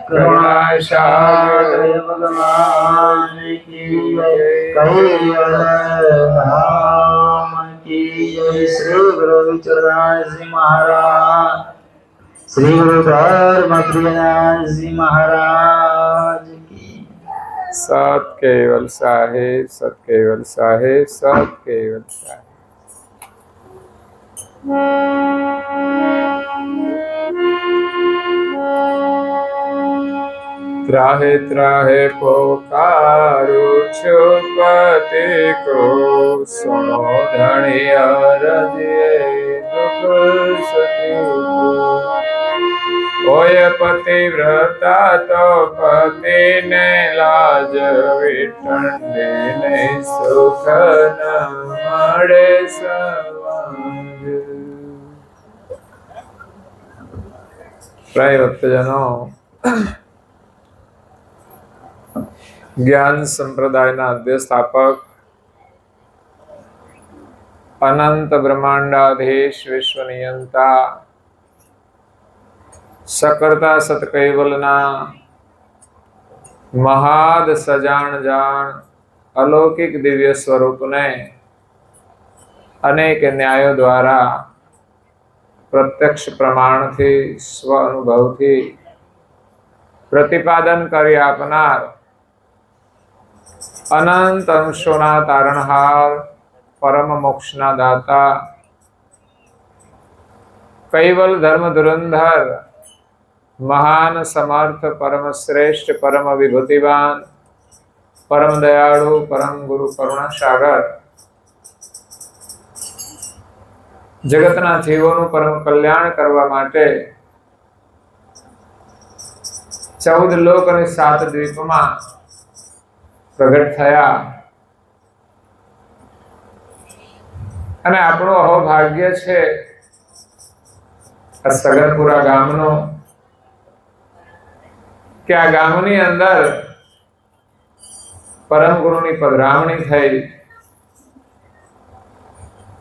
કરુણાસાગર ભગવાન કી જય, કૈવલ ધામ કી જય। શ્રી ગુરુ વિચરણજી મહારાજ, શ્રી ગુરુ ધર્મપ્રિયજી મહારાજ કી। સત કેવલ સાહેબ, સત કેવલ સાહેબ, સત કેવલ સાહેબ। ત્રાહે ત્રાહે પોકારું છું પતિ કો, સુનો ધણી અરજીએ દુઃખ સતી। ઓય પતિવ્રતા તો પતિને લાજ, વિઠંડીને સુખ ન મળે સવાજ। પ્રાય ભક્તજનો, જ્ઞાન સંપ્રદાયના અધ્યસ્થાપક, અનંત બ્રહ્માંડાધીશ, વિશ્વનિયંતા, સકર્તા સતકૈવલના મહાદ સજાણ જાણ અલૌકિક દિવ્ય સ્વરૂપને અનેક ન્યાયો દ્વારા પ્રત્યક્ષ પ્રમાણથી, સ્વ અનુભવથી પ્રતિપાદન કરી આપનાર અનંત અંશોના તારણહાર, પરમ મોક્ષના દાતા, કૈવલ ધર્મ ધુરંધર, મહાન સમર્થ, પરમ શ્રેષ્ઠ, પરમ વિભૂતિવાન, પરમ દયાળુ, પરમ ગુરુ કરુણાસાગર, જગતના જીવોનું પરમ કલ્યાણ કરવા માટે 14 લોક અને 7 દ્વીપમાં પ્રગટ થયા। અને આપણું અહોભાગ્ય છે આ સગનપુરા ગામનો, કે આ ગામની અંદર પરમ ગુરુની પધરામણી થઈ,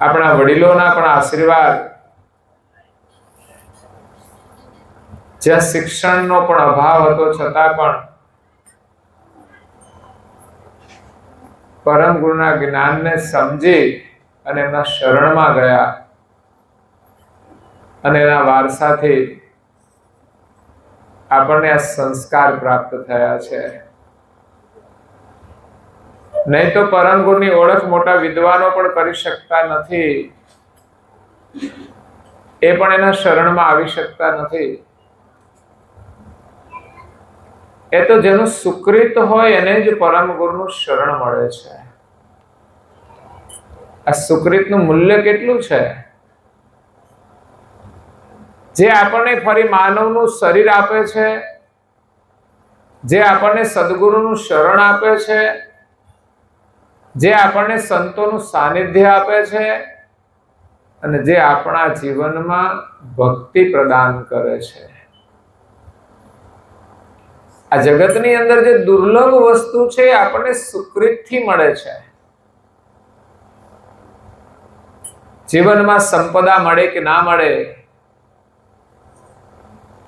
આપણા વડીલોના પણ આશીર્વાદ, જ્યાં શિક્ષણનો પણ અભાવ હતો છતાં પણ પરમ ગુરુના જ્ઞાનને સમજી અને એમના શરણમાં ગયા, અને એના વારસાથી આપણને આ સંસ્કાર પ્રાપ્ત થયા છે। નહીં તો પરમ ગુરુની ઓળખ મોટા વિદ્વાનો પણ કરી શકતા નથી, એ પણ એના શરણમાં આવી શકતા નથી। એ તો જેનું સુકૃત હોય એને જ પરમ ગુરુનું શરણ મળે છે। આ સુકૃતનું મૂલ્ય કેટલું છે, જે આપણને ફરી માનવનું શરીર આપે છે, જે આપણને સદગુરુનું શરણ આપે છે, જે આપણને સંતોનું સાનિધ્ય આપે છે, અને જે આપણા જીવનમાં ભક્તિ પ્રદાન કરે છે। આ જગતની અંદર જે દુર્લભ વસ્તુ છે એ આપણને સુકૃતથી મળે છે। જીવનમાં સંપદા મળે કે ના મળે,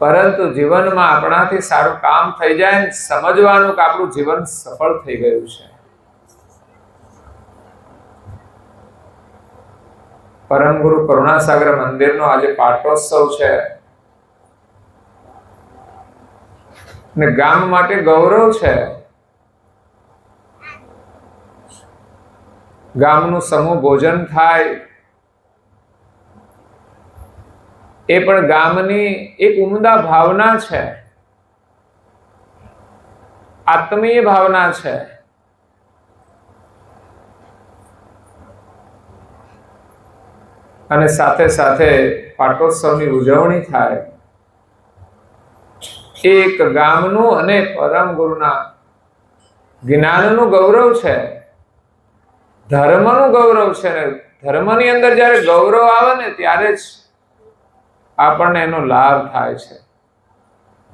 પરંતુ જીવનમાં આપણાથી સારું કામ થઈ જાય ને સમજવાનું કે આપણું જીવન સફળ થઈ ગયું છે। પરમ ગુરુ કરુણાસાગર મંદિરનો આજે પાટોત્સવ છે, ને ગામ માટે ગૌરવ છે। ગામનું સમૂહ ભોજન થાય એ પણ ગામની એક ઉમદા ભાવના છે, આત્મીય ભાવના છે। અને સાથે સાથે પાટોત્સવની ઉજવણી થાય, એક ગામનું અને પરમ ગુરુના જ્ઞાનનું ગૌરવ છે, ધર્મનું ગૌરવ છે। ને ધર્મની અંદર જ્યારે ગૌરવ આવે ને ત્યારે જ આપણને એનો લાભ થાય છે।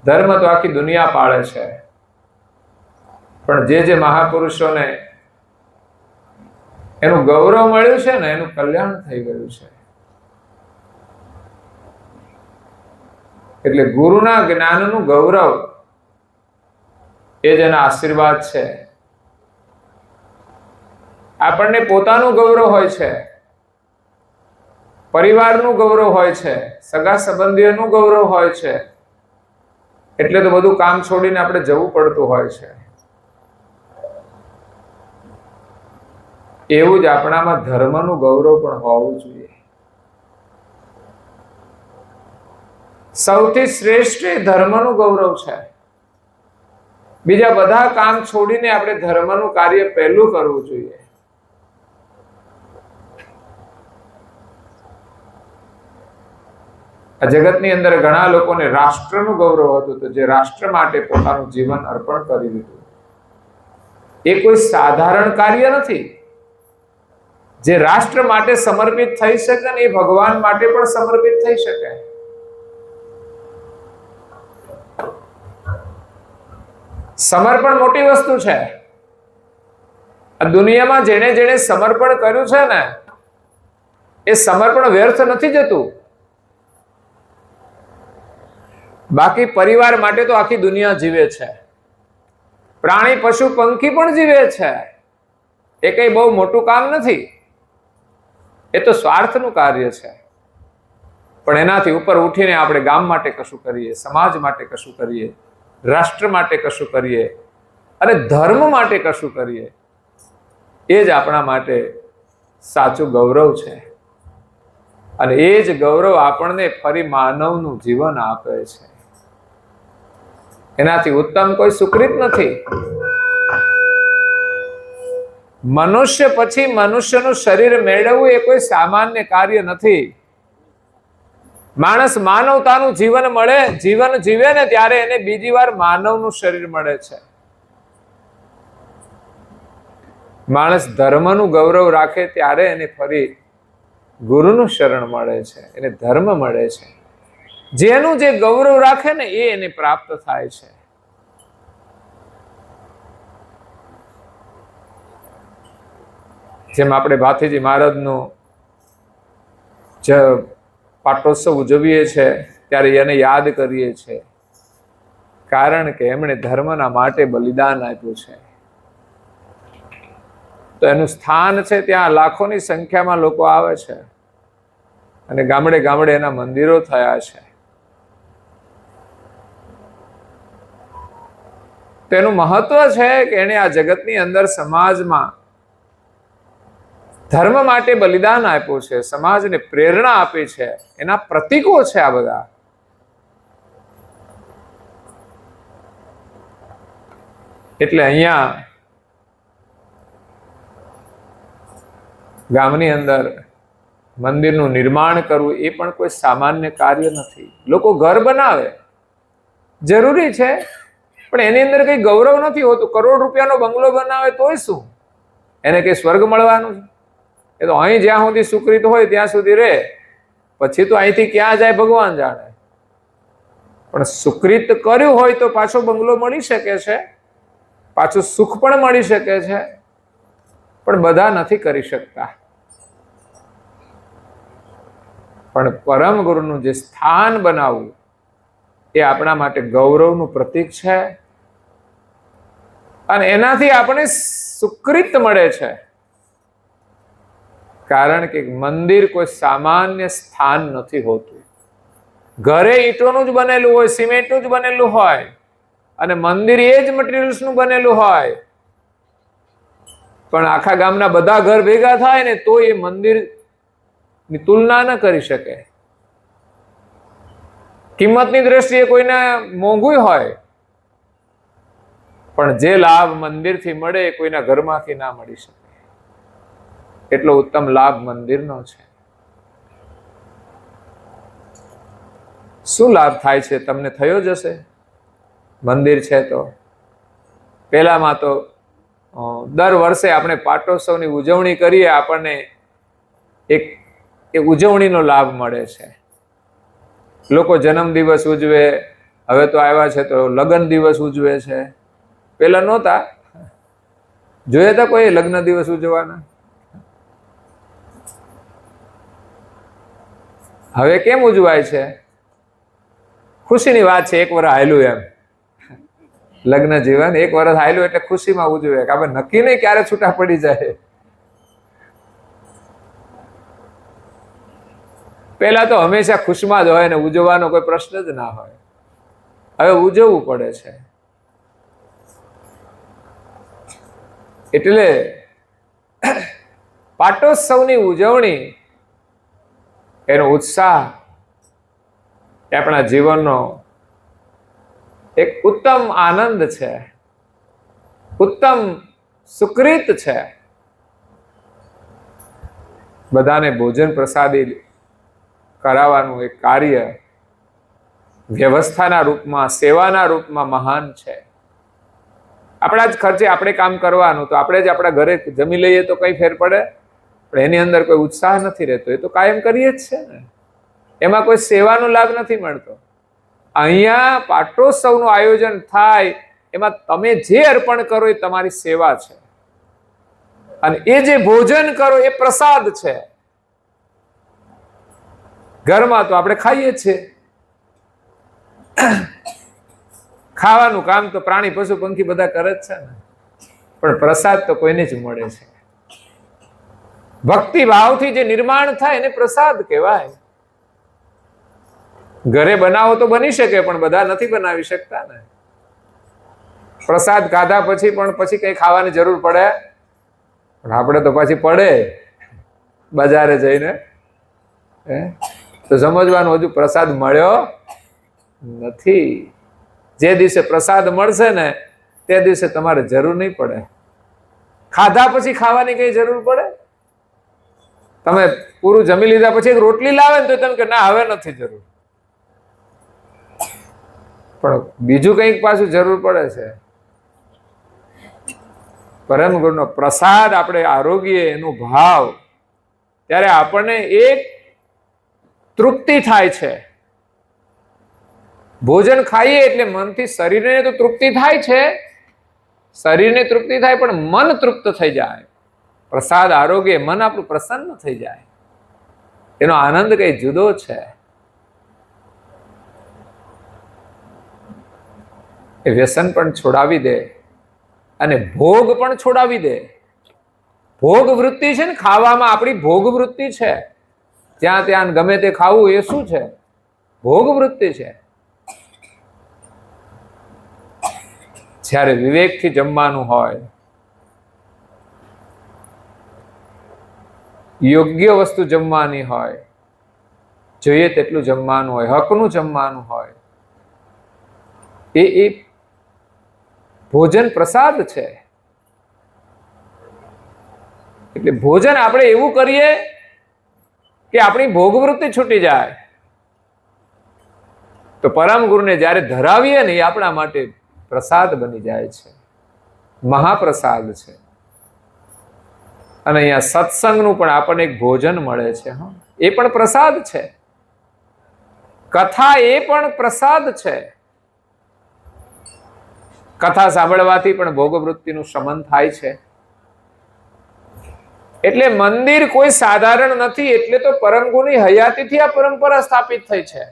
ધર્મ તો આખી દુનિયા પાળે છે, પણ જે મહાપુરુષોને એનું ગૌરવ મળ્યું છે ને એનું કલ્યાણ થઈ ગયું છે। એટલે ગુરુના જ્ઞાનનું ગૌરવ એ જ એના આશીર્વાદ છે. આપણને પોતાનું ગૌરવ હોય છે, પરિવારનું ગૌરવ હોય છે, સગા સંબંધીઓનું ગૌરવ હોય છે, એટલે તો બધું કામ છોડીને આપણે જવું પડતું હોય છે. એવું જ આપણામાં ધર્મનું ગૌરવ પણ હોવું જોઈએ. સૌથી શ્રેષ્ઠ એ ધર્મનું ગૌરવ છે. બીજા બધા કામ છોડીને આપણે ધર્મનું કાર્ય પહેલું કરવું જોઈએ. આ જગતની અંદર ઘણા લોકોને રાષ્ટ્રનું ગૌરવ હતું, તો જે રાષ્ટ્ર માટે પોતાનું જીવન અર્પણ કરી દીધું. એ કોઈ સાધારણ કાર્ય નથી. જે રાષ્ટ્ર માટે સમર્પિત થઈ શકે ને એ ભગવાન માટે પણ સમર્પિત થઈ શકે. સમર્પણ મોટી વસ્તુ છે. આ દુનિયામાં જેણે જેણે સમર્પણ કર્યું છે ને, એ સમર્પણ વ્યર્થ નથી જતું. બાકી પરિવાર માટે તો આખી દુનિયા જીવે છે, પ્રાણી પશુ પંખી પણ જીવે છે. એ કઈ બહુ મોટું કામ નથી, એ તો સ્વાર્થનું કાર્ય છે. પણ એનાથી ઉપર ઉઠીને આપણે ગામ માટે કશું કરીએ, સમાજ માટે કશું કરીએ, રાષ્ટ્ર માટે કશું કરીએ અને ધર્મ માટે કશું કરીએ, એ જ આપણા માટે સાચું ગૌરવ છે. અને એ જ ગૌરવ આપણને ફરી માનવનું જીવન આપે છે. એનાથી ઉત્તમ કોઈ સુકૃત નથી. મનુષ્ય પછી મનુષ્યનું શરીર મેળવવું એ કોઈ સામાન્ય કાર્ય નથી. માણસ માનવતાનું જીવન જીવે ને ત્યારે એને બીજી વાર માનવનું શરીર મળે છે. માણસ ધર્મનું ગૌરવ રાખે ત્યારે એને ફરી ગુરુનું શરણ મળે છે, એને ધર્મ મળે છે. જેનું જે ગૌરવ રાખે ને એ એને પ્રાપ્ત થાય છે. જેમ આપણે ભાથીજી મહારાજનો પાટોત્સવ ઉજવીએ છીએ ત્યારે એને યાદ કરીએ છીએ, કારણ કે એમણે ધર્મના માટે બલિદાન આપ્યું છે. તો એનું સ્થાન છે, ત્યાં લાખોની સંખ્યામાં લોકો આવે છે અને ગામડે ગામડે એના મંદિરો થયા છે. તેનું મહત્વ છે કે એને આ જગતની અંદર સમાજમાં ધર્મ માટે બલિદાન આપ્યું છે, સમાજને પ્રેરણા આપી છે. એના પ્રતીકો છે આ બધા. એટલે અહીંયા ગામની અંદર મંદિરનું નિર્માણ કરવું એ પણ કોઈ સામાન્ય કાર્ય નથી. લોકો ઘર બનાવે જરૂરી છે, પણ એની અંદર કઈ ગૌરવ નથી હોતું. કરોડ રૂપિયાનો બંગલો બનાવે તોય શું, એને કઈ સ્વર્ગ મળવાનું છે? એ તો અહીં જ્યાં સુધી સુકૃત હોય ત્યાં સુધી રહે, પછી તો અહીંથી ક્યાં જાય ભગવાન જાણે. પણ સુકૃત કર્યું હોય તો પાછો બંગલો મળી શકે છે, પાછું સુખ પણ મળી શકે છે, પણ બધા નથી કરી શકતા. પણ પરમ ગુરુનું જે સ્થાન બનાવવું એ આપણા માટે ગૌરવનું પ્રતીક છે અને એનાથી આપણે સુકૃત મળે છે. કારણ કે મંદિર કોઈ સામાન્ય સ્થાન નથી હોતું. ઘરે ઈંટોનું જ બનેલું હોય, સિમેન્ટનું જ બનેલું હોય અને મંદિર એ જ મટીરિયલ્સનું બનેલું હોય, પણ આખા ગામના બધા ઘર ભેગા થાય ને તો એ મંદિરની તુલના ન કરી શકે. કિંમતની દ્રષ્ટિએ કોઈને મોંઘું હોય, પણ જે લાભ મંદિરથી મળે એ કોઈના ઘરમાંથી ના મળી શકે. એટલો ઉત્તમ લાભ મંદિરનો છે. શું લાભ થાય છે તમને થયો જ હશે. મંદિર છે તો પહેલામાં તો દર વર્ષે આપણે પાટોત્સવની ઉજવણી કરીએ, આપણને એક ઉજવણીનો લાભ મળે છે. લોકો જન્મદિવસ ઉજવે, હવે તો આવ્યા છે તો લગ્ન દિવસ ઉજવે છે. પેલા નહોતા જોયા હતા કોઈ લગ્ન દિવસ ઉજવવાના. હવે કેમ ઉજવાય છે? ખુશીની વાત છે, એક વાર હાલ્યું એમ. લગ્ન જીવન 1 વર્ષ આવેલું એટલે ખુશીમાં ઉજવે કે આપણે નક્કી નહીં ક્યારે છૂટા પડી જાય. પેલા તો હંમેશા ખુશમાં જ હોય ને ઉજવવાનો કોઈ પ્રશ્ન જ ના હોય. હવે ઉજવવું પડે છે. એટલે પાટોત્સવની ઉજવણી, એનો ઉત્સાહ એ આપણા જીવનનો એક ઉત્તમ આનંદ છે, ઉત્તમ સુકૃત છે. બધાને ભોજન પ્રસાદી કરાવવાનું એક કાર્ય વ્યવસ્થાના રૂપમાં, સેવાના રૂપમાં મહાન છે. આપણા જ ખર્ચે આપણે કામ કરવાનું, તો આપણે જ આપણા ઘરે જમી લઈએ તો કઈ ફેર પડે? પણ એની અંદર કોઈ ઉત્સાહ નથી રહેતો. એ તો કાયમ કરીએ જ છે ને, એમાં કોઈ સેવાનો લાભ નથી મળતો. અહીંયા પાટોત્સવનું આયોજન થાય એમાં તમે જે અર્પણ કરો એ તમારી સેવા છે, અને એ જે ભોજન કરો એ પ્રસાદ છે. ઘરમાં તો આપણે ખાઈએ છીએ, ખાવાનું કામ તો પ્રાણી પશુ પંખી બધા કરે જ છે ને, પણ પ્રસાદ તો કોઈને જ મળે છે. ભક્તિ ભાવથી જે નિર્માણ થાય એને પ્રસાદ કહેવાય. ઘરે બનાવો તો બની શકે, પણ બધા નથી બનાવી શકતા ને. પ્રસાદ ખાધા પછી પણ પછી કઈ ખાવાની જરૂર પડે? પણ આપણે તો પાછી પડે બજારે જઈને, તો સમજવાનું હજુ પ્રસાદ મળ્યો નથી. જે દિવસે પ્રસાદ મળશે ને તે દિવસે તમારે જરૂર નહીં પડે. ખાધા પછી ખાવાની કઈ જરૂર પડે? તમે પૂરું જમી લીધા પછી એક રોટલી લાવે ને તો તમે કે ના હવે નથી જરૂર, પણ બીજું કંઈક પાછું જરૂર પડે છે. પરમ ગુરુનો પ્રસાદ આપણે આરોગ્ય એનો ભાવ, ત્યારે આપણને એક તૃપ્તિ થાય છે. ભોજન ખાઈએ એટલે મનથી શરીરને તો તૃપ્તિ થાય છે, શરીરને તૃપ્તિ થાય, પણ મન તૃપ્ત થઈ જાય. પ્રસાદ આરોગ્ય, મન આપણું પ્રસન્ન થઈ જાય. એનો આનંદ કઈ જુદો છે. એ વ્યસન પણ છોડાવી દે અને ભોગ પણ છોડાવી દે. ભોગ વૃત્તિ છે ને, ખાવામાં આપણી ભોગ વૃત્તિ છે. જ્યાં ત્યાં ગમે તે ખાવું એ શું છે? ભોગ વૃત્તિ છે. જ્યારે વિવેકથી જમવાનું હોય, યોગ્ય વસ્તુ જમવાની હોય, જોઈએ તેટલું જમવાનું હોય, હકનું જમવાનું હોય, એ ભોજન પ્રસાદ છે. એટલે ભોજન આપણે એવું કરીએ કે આપણી ભોગવૃત્તિ છૂટી જાય. તો પરમ ગુરુને જ્યારે ધરાવીએ ને, એ આપણા માટે પ્રસાદ બની જાય છે, મહાપ્રસાદ છે. અને અહીંયા સત્સંગનું પણ આપણને એક ભોજન મળે છે. એ પણ પ્રસાદ છે. કથા એ પણ પ્રસાદ છે. કથા સાંભળવાથી પણ ભોગવૃત્તિનું શમન થાય છે. એટલે મંદિર કોઈ સાધારણ નથી. એટલે તો પરમ ગુરુની હયાતીથી આ પરંપરા સ્થાપિત થઈ છે.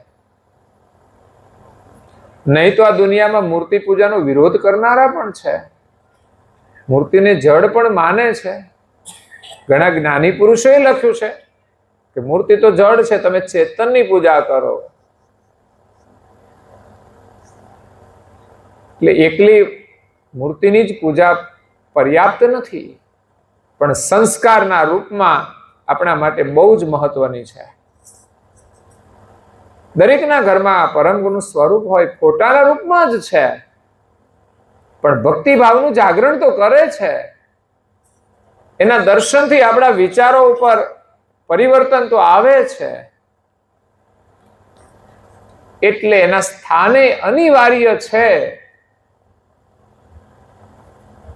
નહીં તો આ દુનિયામાં મૂર્તિ પૂજાનો વિરોધ કરનારા પણ છે, મૂર્તિને જડ પણ માને છે. ઘણા જ્ઞાની પુરુષોએ લખ્યું છે કે મૂર્તિ તો જડ છે, તમે ચેતનની પૂજા કરો. એટલે એકલી મૂર્તિની જ પૂજા પર્યાપ્ત નથી, પણ સંસ્કારના રૂપમાં આપણા માટે બહુ જ મહત્વની છે. દરેકના ઘરમાં પરમ ગુરુનું સ્વરૂપ હોય, ફોટાના રૂપમાં જ છે, પણ ભક્તિભાવનું જાગરણ તો કરે છે. એના દર્શનથી આપણા વિચારો ઉપર પરિવર્તન તો આવે છે. એટલે એના સ્થાને અનિવાર્ય છે.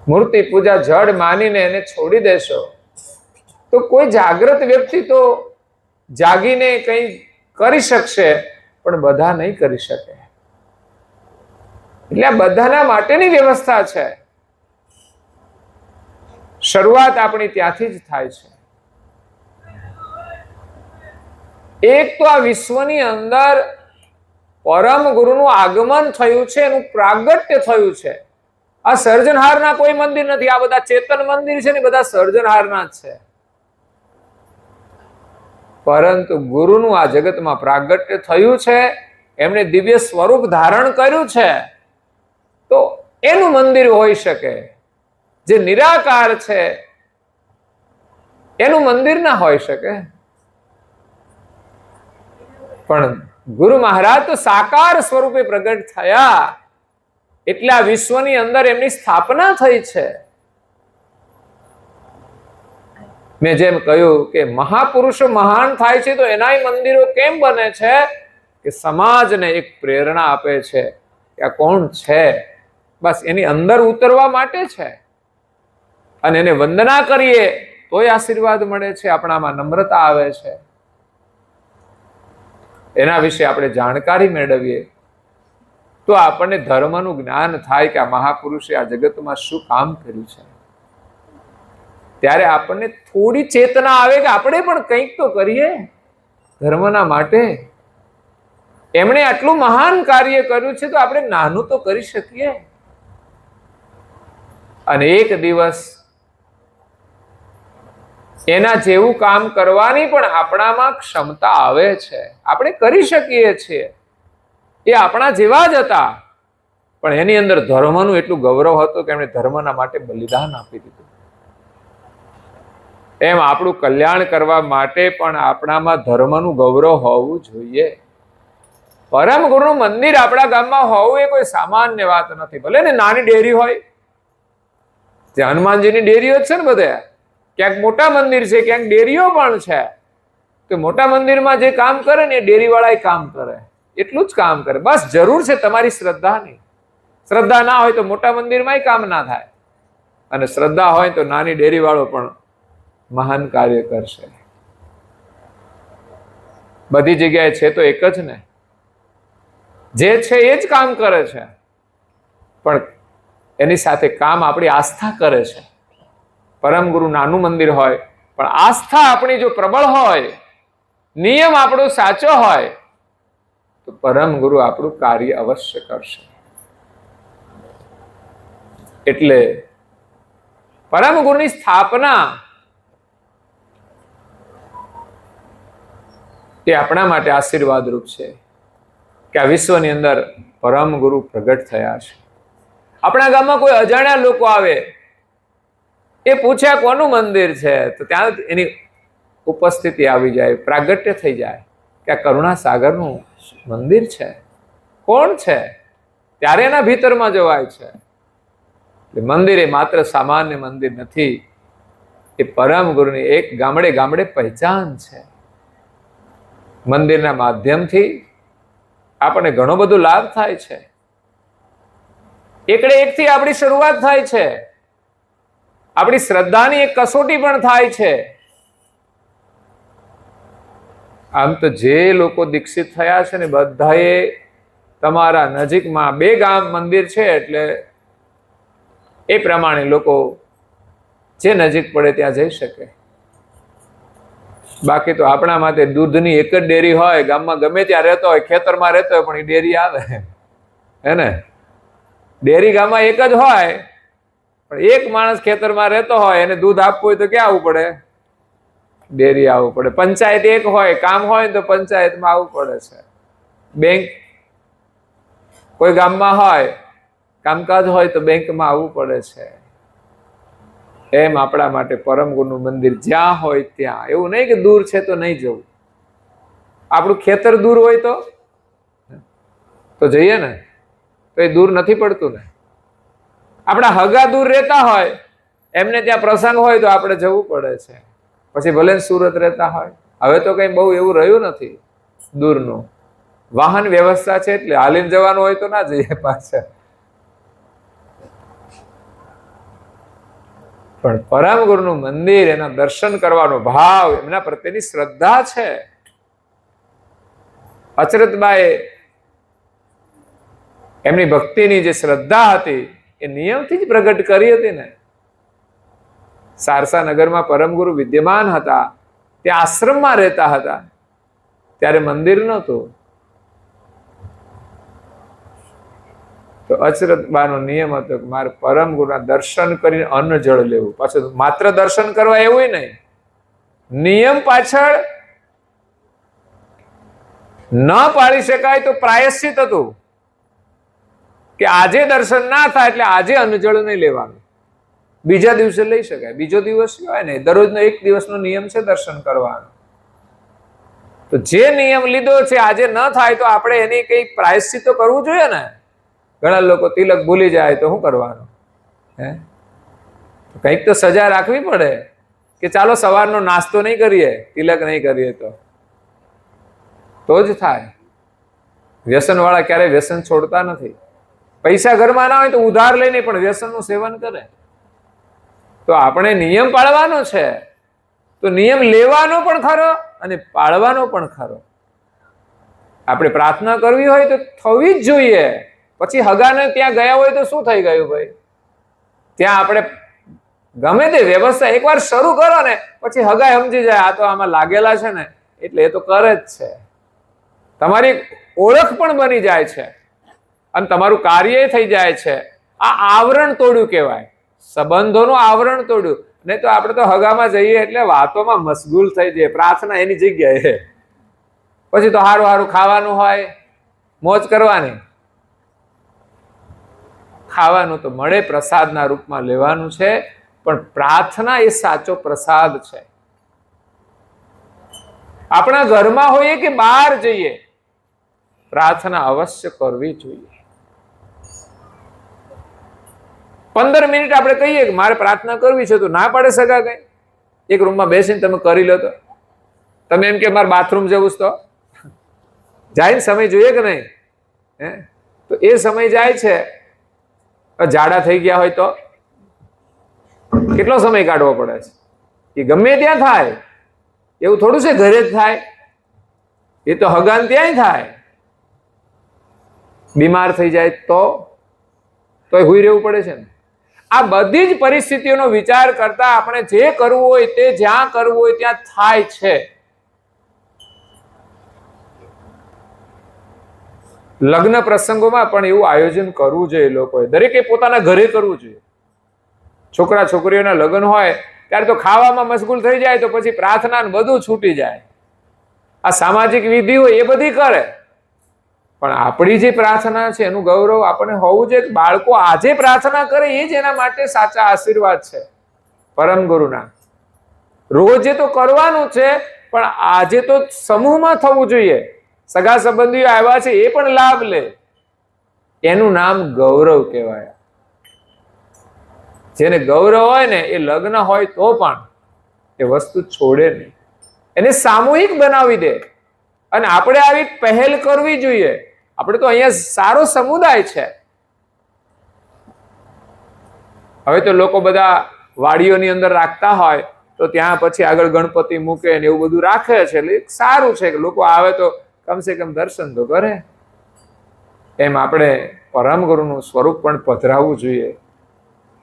મૂર્તિ પૂજા જડ માનીને એને છોડી દેશો તો કોઈ જાગૃત વ્યક્તિ તો જાગીને કંઈ કરી શકશે, પણ બધા નહીં કરી શકે. એટલે આ બધાના માટેની વ્યવસ્થા છે. શરૂઆત આપણી ત્યાંથી જ થાય છે. એક તો આ વિશ્વની અંદર પરમ ગુરુનું આગમન થયું છે, એનું પ્રાગટ્ય થયું છે. આ સર્જનહારના કોઈ મંદિર નથી. આ બધા ચેતન મંદિર છે ને બધા સર્જનહારના જ છે. પરંતુ ગુરુનું આ જગતમાં પ્રાગટ્ય થયું છે, એમણે દિવ્ય સ્વરૂપ ધારણ કર્યું છે, તો એનું મંદિર હોઈ શકે. જે નિરાકાર છે એનું મંદિર ના હોઈ શકે. પણ ગુરુ મહારાજ તો સાકાર સ્વરૂપે પ્રગટ થયા એટલે આ વિશ્વની અંદર એમની સ્થાપના થઈ છે. મેં જેમ કહ્યું કે મહાપુરુષો મહાન થાય છે તો એનાય મંદિરો કેમ બને છે કે સમાજને એક પ્રેરણા આપે છે કે આ કોણ છે, બસ એની અંદર ઉતરવા માટે છે. અને એને વંદના કરીએ તોય આશીર્વાદ મળે છે, આપણામાં નમ્રતા આવે છે. એના વિશે આપણે જાણકારી મેળવીએ તો આપણને ધર્મનું જ્ઞાન થાય કે આ મહાપુરુષે આ જગતમાં શું કામ કર્યું છે. ત્યારે આપણને થોડી ચેતના આવે કે આપણે પણ કંઈક તો કરીએ ધર્મના માટે. એમણે આટલું મહાન કાર્ય કર્યું છે તો આપણે નાનું તો કરી શકીએ. અને એક દિવસ એના જેવું કામ કરવાની પણ આપણામાં ક્ષમતા આવે છે, આપણે કરી શકીએ છીએ. એ આપણા જેવા જ હતા, પણ એની અંદર ધર્મનું એટલું ગૌરવ હતું કે એમણે ધર્મના માટે બલિદાન આપી દીધું. એમ આપણું કલ્યાણ કરવા માટે પણ આપણામાં ધર્મનું ગૌરવ હોવું જોઈએ. પરમ ગુરુનું મંદિર આપણા ગામમાં હોવું એ કોઈ સામાન્ય વાત નથી. ભલે ને નાની ડેરી હોય, ત્યાં હનુમાનજીની ડેરીઓ છે ને બધે, ક્યાંક મોટા મંદિર છે, ક્યાંક ડેરીઓ પણ છે. તો મોટા મંદિરમાં જે કામ કરે ને એ ડેરી વાળા કામ કરે, એટલું જ કામ કરે. બસ જરૂર છે તમારી શ્રદ્ધાની. શ્રદ્ધા ના હોય તો મોટા મંદિરમાં કામ ના થાય, અને શ્રદ્ધા હોય તો નાની ડેરી વાળો પણ મહાન કાર્ય કરશે. બધી જગ્યાએ છે તો એક જ ને, જે છે એ જ કામ કરે છે, પણ એની સાથે કામ આપણી આસ્થા કરે છે. પરમ ગુરુ નાનું મંદિર હોય પણ આસ્થા આપણી જો પ્રબળ હોય, નિયમ આપણો સાચો હોય, તો પરમ ગુરુ આપણું કાર્ય અવશ્ય કરશે. એટલે પરમ ગુરુની સ્થાપના એ આપણા માટે આશીર્વાદ રૂપ છે કે આ વિશ્વની અંદર પરમ ગુરુ પ્રગટ થયા છે. આપણા ગામમાં કોઈ અજાણ્યા લોકો આવે, એ પૂછ્યા કોનું મંદિર છે, તો ત્યાં એની ઉપસ્થિતિ આવી જાય, પ્રાગટ્ય થઈ જાય કે આ કરુણા સાગરનું મંદિર છે. કોણ છે? ત્યારે એના ભીતરમાં જવાય છે. મંદિર એ માત્ર સામાન્ય મંદિર નથી, એ પરમ ગુરુની એક ગામડે ગામડે પહેચાન છે. મંદિરના માધ્યમથી આપણને ઘણો બધો લાભ થાય છે. એકડે એકથી આપણી શરૂઆત થાય છે. આપણી શ્રદ્ધાની એક કસોટી પણ થાય છે. આમ તો જે લોકો દીક્ષિત થયા છે ને બધાએ તમારા નજીકમાં 2 ગામ મંદિર છે, એટલે એ પ્રમાણે લોકો જે નજીક પડે ત્યાં જઈ શકે. બાકી તો આપણા માટે દૂધની એક જ ડેરી હોય, ગામમાં ગમે ત્યાં રહેતો હોય, ખેતરમાં રહેતો હોય, પણ એ ડેરી આવે હે ને. ડેરી ગામમાં એક જ હોય, પણ એક માણસ ખેતરમાં રહેતો હોય, એને દૂધ આપવું હોય તો ક્યાં આવવું પડે? ડેરી આવવું પડે. પંચાયત એક હોય, કામ હોય તો પંચાયતમાં આવવું પડે છે. બેંક કોઈ ગામમાં હોય, કામકાજ હોય તો બેંકમાં આવવું પડે છે. એમ આપણા માટે પરમ ગુરુનું મંદિર જ્યાં હોય ત્યાં, એવું નહીં કે દૂર છે તો નહીં જવું. આપણું ખેતર દૂર હોય તો જઈએ ને, તો એ દૂર નથી પડતું ને. આપણા હગા દૂર રહેતા હોય, એમને ત્યાં પ્રસંગ હોય તો આપણે જવું પડે છે. પછી ભલે સુરત રહેતા હોય, હવે તો કઈ બહુ એવું રહ્યું નથી દૂરનું. વાહન વ્યવસ્થા છે એટલે હાલીને જવાનું હોય તો ના જઈએ પાછા. પણ પરમ ગુરુનું મંદિર, એના દર્શન કરવાનો ભાવ, એમના પ્રત્યેની શ્રદ્ધા છે. અચરતબાએ એમની ભક્તિની જે શ્રદ્ધા હતી એ નિયમથી જ પ્રગટ કરી હતી ને. સારસા નગરમાં પરમ ગુરુ વિદ્યમાન હતા, ત્યાં આશ્રમમાં રહેતા હતા, ત્યારે મંદિર નહોતું. તો અચરતબાનો નિયમ હતો કે મારે પરમ ગુરુના દર્શન કરીને અન્ન જળ લેવું. પાછું માત્ર દર્શન કરવા એવું નહીં, નિયમ પાછળ ન પાળી શકાય તો પ્રાયશ્ચિત હતું કે આજે દર્શન ના થાય એટલે આજે અન્ન જળ નહીં લેવાનું, બીજા દિવસે લઈ શકાય. બીજો દિવસ કહેવાય ને, દરરોજનો એક દિવસનો નિયમ છે દર્શન કરવાનો. તો જે નિયમ લીધો છે આજે ન થાય તો આપણે એની કઈ પ્રાયશ્ચિત તો કરવું જોઈએ ને. ઘણા લોકો તિલક ભૂલી જાય તો શું કરવાનું? કંઈક તો સજા રાખવી પડે કે ચાલો સવારનો નાસ્તો નહીં કરીએ, તિલક નહીં કરીએ તો જ થાય. વ્યસન વાળા ક્યારેય વ્યસન છોડતા નથી. પૈસા ઘરમાં ના હોય તો ઉધાર લઈને પણ વ્યસનનું સેવન કરે. તો આપણે નિયમ પાળવાનો છે, તો નિયમ લેવાનો પણ ખરો અને પાળવાનો પણ ખરો. આપણે પ્રાર્થના કરવી હોય તો થવી જ જોઈએ. પછી હગાને ત્યાં ગયા હોય તો શું થઈ ગયું ભાઈ? ત્યાં આપણે ગમે તે વ્યવસ્થા એકવાર શરૂ કરો ને પછી હગાઈ સમજી જાય આ તો આમાં લાગેલા છે ને એટલે એ તો કરે જ છે. તમારી ઓળખ પણ બની જાય છે અને તમારું કાર્ય થઈ જાય છે. આ આવરણ તોડ્યું કહેવાય, સંબંધોનું આવરણ તોડ્યું. નહીં તો આપણે તો હગામાં જઈએ એટલે વાતોમાં મશગુલ થઈ જઈએ, પ્રાર્થના એની જગ્યાએ. પછી તો સારું સારું ખાવાનું હોય, મોજ કરવાની. ખાવાનું તો મળે, પ્રસાદના રૂપમાં લેવાનું છે, પણ પ્રાર્થના એ સાચો પ્રસાદ છે. આપણા ઘરમાં હોઈએ કે બહાર જઈએ, પ્રાર્થના અવશ્ય કરવી જોઈએ. 15 મિનિટ આપણે કહીએ કે મારે પ્રાર્થના કરવી છે તો ના પાડે સગા કઈ? એક રૂમમાં બેસીને તમે કરી લો તો? તમે એમ કે મારે બાથરૂમ જવું તો જાય, સમય જોઈએ કે નહીં? તો એ સમય જાય છે. ઝાડા થઈ ગયા હોય તો કેટલો સમય કાઢવો પડે છે? એ ગમે ત્યાં થાય, એવું થોડું છે ઘરે જ થાય. એ તો હગાન ત્યાંય થાય. બીમાર થઈ જાય તોય હુઈ રહેવું પડે છે ને. આ બધી જ પરિસ્થિતિઓનો વિચાર કરતા આપણે જે કરવું હોય તે જ્યાં કરવું હોય ત્યાં થાય છે. લગ્ન પ્રસંગોમાં પણ એવું આયોજન કરવું જોઈએ લોકોએ. દરેકે પોતાના ઘરે કરવું જોઈએ. છોકરા છોકરીઓના લગ્ન હોય ત્યારે તો ખાવામાં મશગુલ થઈ જાય તો પછી પ્રાર્થના બધું છૂટી જાય. આ સામાજિક વિધિ હોય એ બધી કરે, પણ આપણી જે પ્રાર્થના છે એનું ગૌરવ આપણે હોવું જોઈએ. બાળકો આજે પ્રાર્થના કરે એ જ એના માટે સાચા આશીર્વાદ છે પરમ ગુરુના. રોજે તો કરવાનું છે, પણ આજે તો સમૂહમાં થવું જોઈએ. સગા સંબંધીઓ આવ્યા છે એ પણ લાભ લે. એનું નામ ગૌરવ કહેવાય. જેને ગૌરવ હોય ને એ લગ્ન હોય તો પણ એ વસ્તુ છોડે નહીં, એને સામૂહિક બનાવી દે. અને આપણે આવી પહેલ કરવી જોઈએ. આપણે તો અહીંયા સારો સમુદાય છે. હવે તો લોકો બધા વાડીઓની અંદર રાખતા હોય તો ત્યાં પછી આગળ ગણપતિ મૂકે ને એવું બધું રાખે છે. એટલે સારું છે કે લોકો આવે તો કમસે કમ દર્શન તો કરે. એમ આપણે પરમ ગુરુનું સ્વરૂપ પણ પધરાવવું જોઈએ.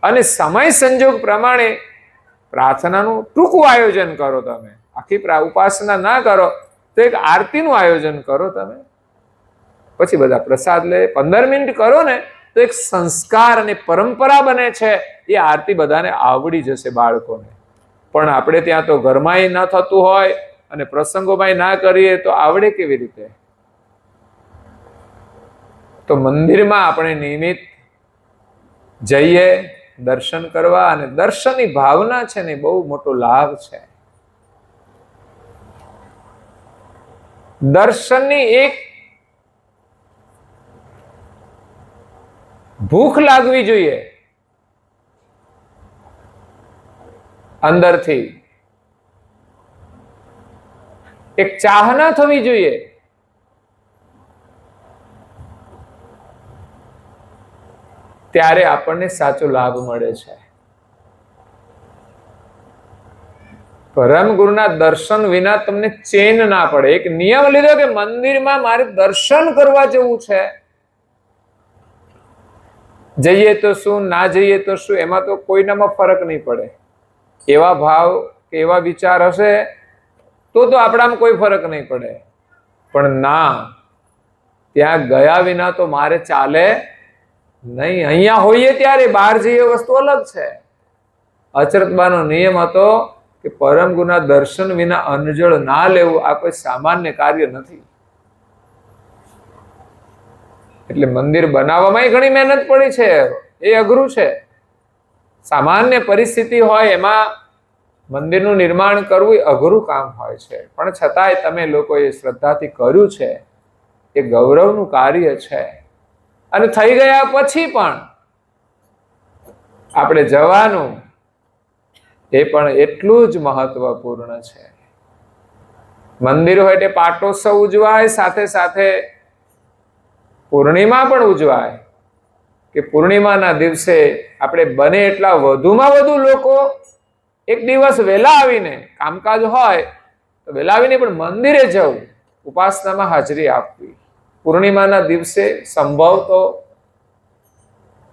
અને સમય સંજોગ પ્રમાણે પ્રાર્થનાનું ટૂંકું આયોજન કરો. તમે આખી ઉપાસના ના કરો તો એક આરતીનું આયોજન કરો તમે, પછી બધા પ્રસાદ લે. 15 મિનિટ કરો ને તો એક સંસ્કાર અને પરંપરા બને છે. એ આરતી બધાને આવડી જશે બાળકોને. પણ આપણે ત્યાં તો ઘરમાંય ન થતું હોય અને પ્રસંગોમાં ના કરીએ તો આવડે કેવી રીતે? તો મંદિરમાં આપણે નિયમિત જઈએ દર્શન કરવા, અને દર્શનની ભાવના છે ને બહુ મોટો લાભ છે. દર્શનની એક ભૂખ લાગવી જોઈએ અંદરથી, એક ચાહના થવી જોઈએ. ત્યારે આપણને સાચો લાભ મળે છે. પરમ ગુરુના દર્શન વિના તમને ચેન ના પડે. એક નિયમ લીધો કે મંદિરમાં મારે દર્શન કરવા જવું છે. જઈએ તો શું, ના જઈએ તો શું, એમાં તો કોઈનામાં ફરક નહીં પડે. એવા ભાવ કે એવા વિચાર હશે તો આપણામાં કોઈ ફરક નહીં પડે. પણ ના, ત્યાં ગયા વિના તો મારે ચાલે નહીં. અહીંયા હોઈએ ત્યારે બહાર જઈએ વસ્તુ અલગ છે. અચરતબાનો નિયમ હતો કે પરમ ગુરુના દર્શન વિના અન્નજળ ના લેવું. આ કોઈ સામાન્ય કાર્ય નથી. એટલે મંદિર બનાવવામાં ઘણી મહેનત પડી છે. એ અઘરું છે. સામાન્ય પરિસ્થિતિ હોય એમાં મંદિરનું નિર્માણ કરવું એ અઘરું કામ હોય છે. પણ છતાંય તમે લોકોએ શ્રદ્ધાથી કર્યું છે એ ગૌરવનું કાર્ય છે. અને થઈ ગયા પછી પણ આપણે જવાનું એ પણ એટલું જ મહત્વપૂર્ણ છે. મંદિર હોય તે પાટોત્સવ ઉજવાય, સાથે સાથે પૂર્ણિમા પણ ઉજવાય. કે પૂર્ણિમાના દિવસે આપણે બને એટલા વધુમાં વધુ લોકો એક દિવસ વહેલા આવીને, કામકાજ હોય તો વહેલા આવીને પણ મંદિરે જવું, ઉપાસનામાં હાજરી આપવી. પૂર્ણિમાના દિવસે સંભવ તો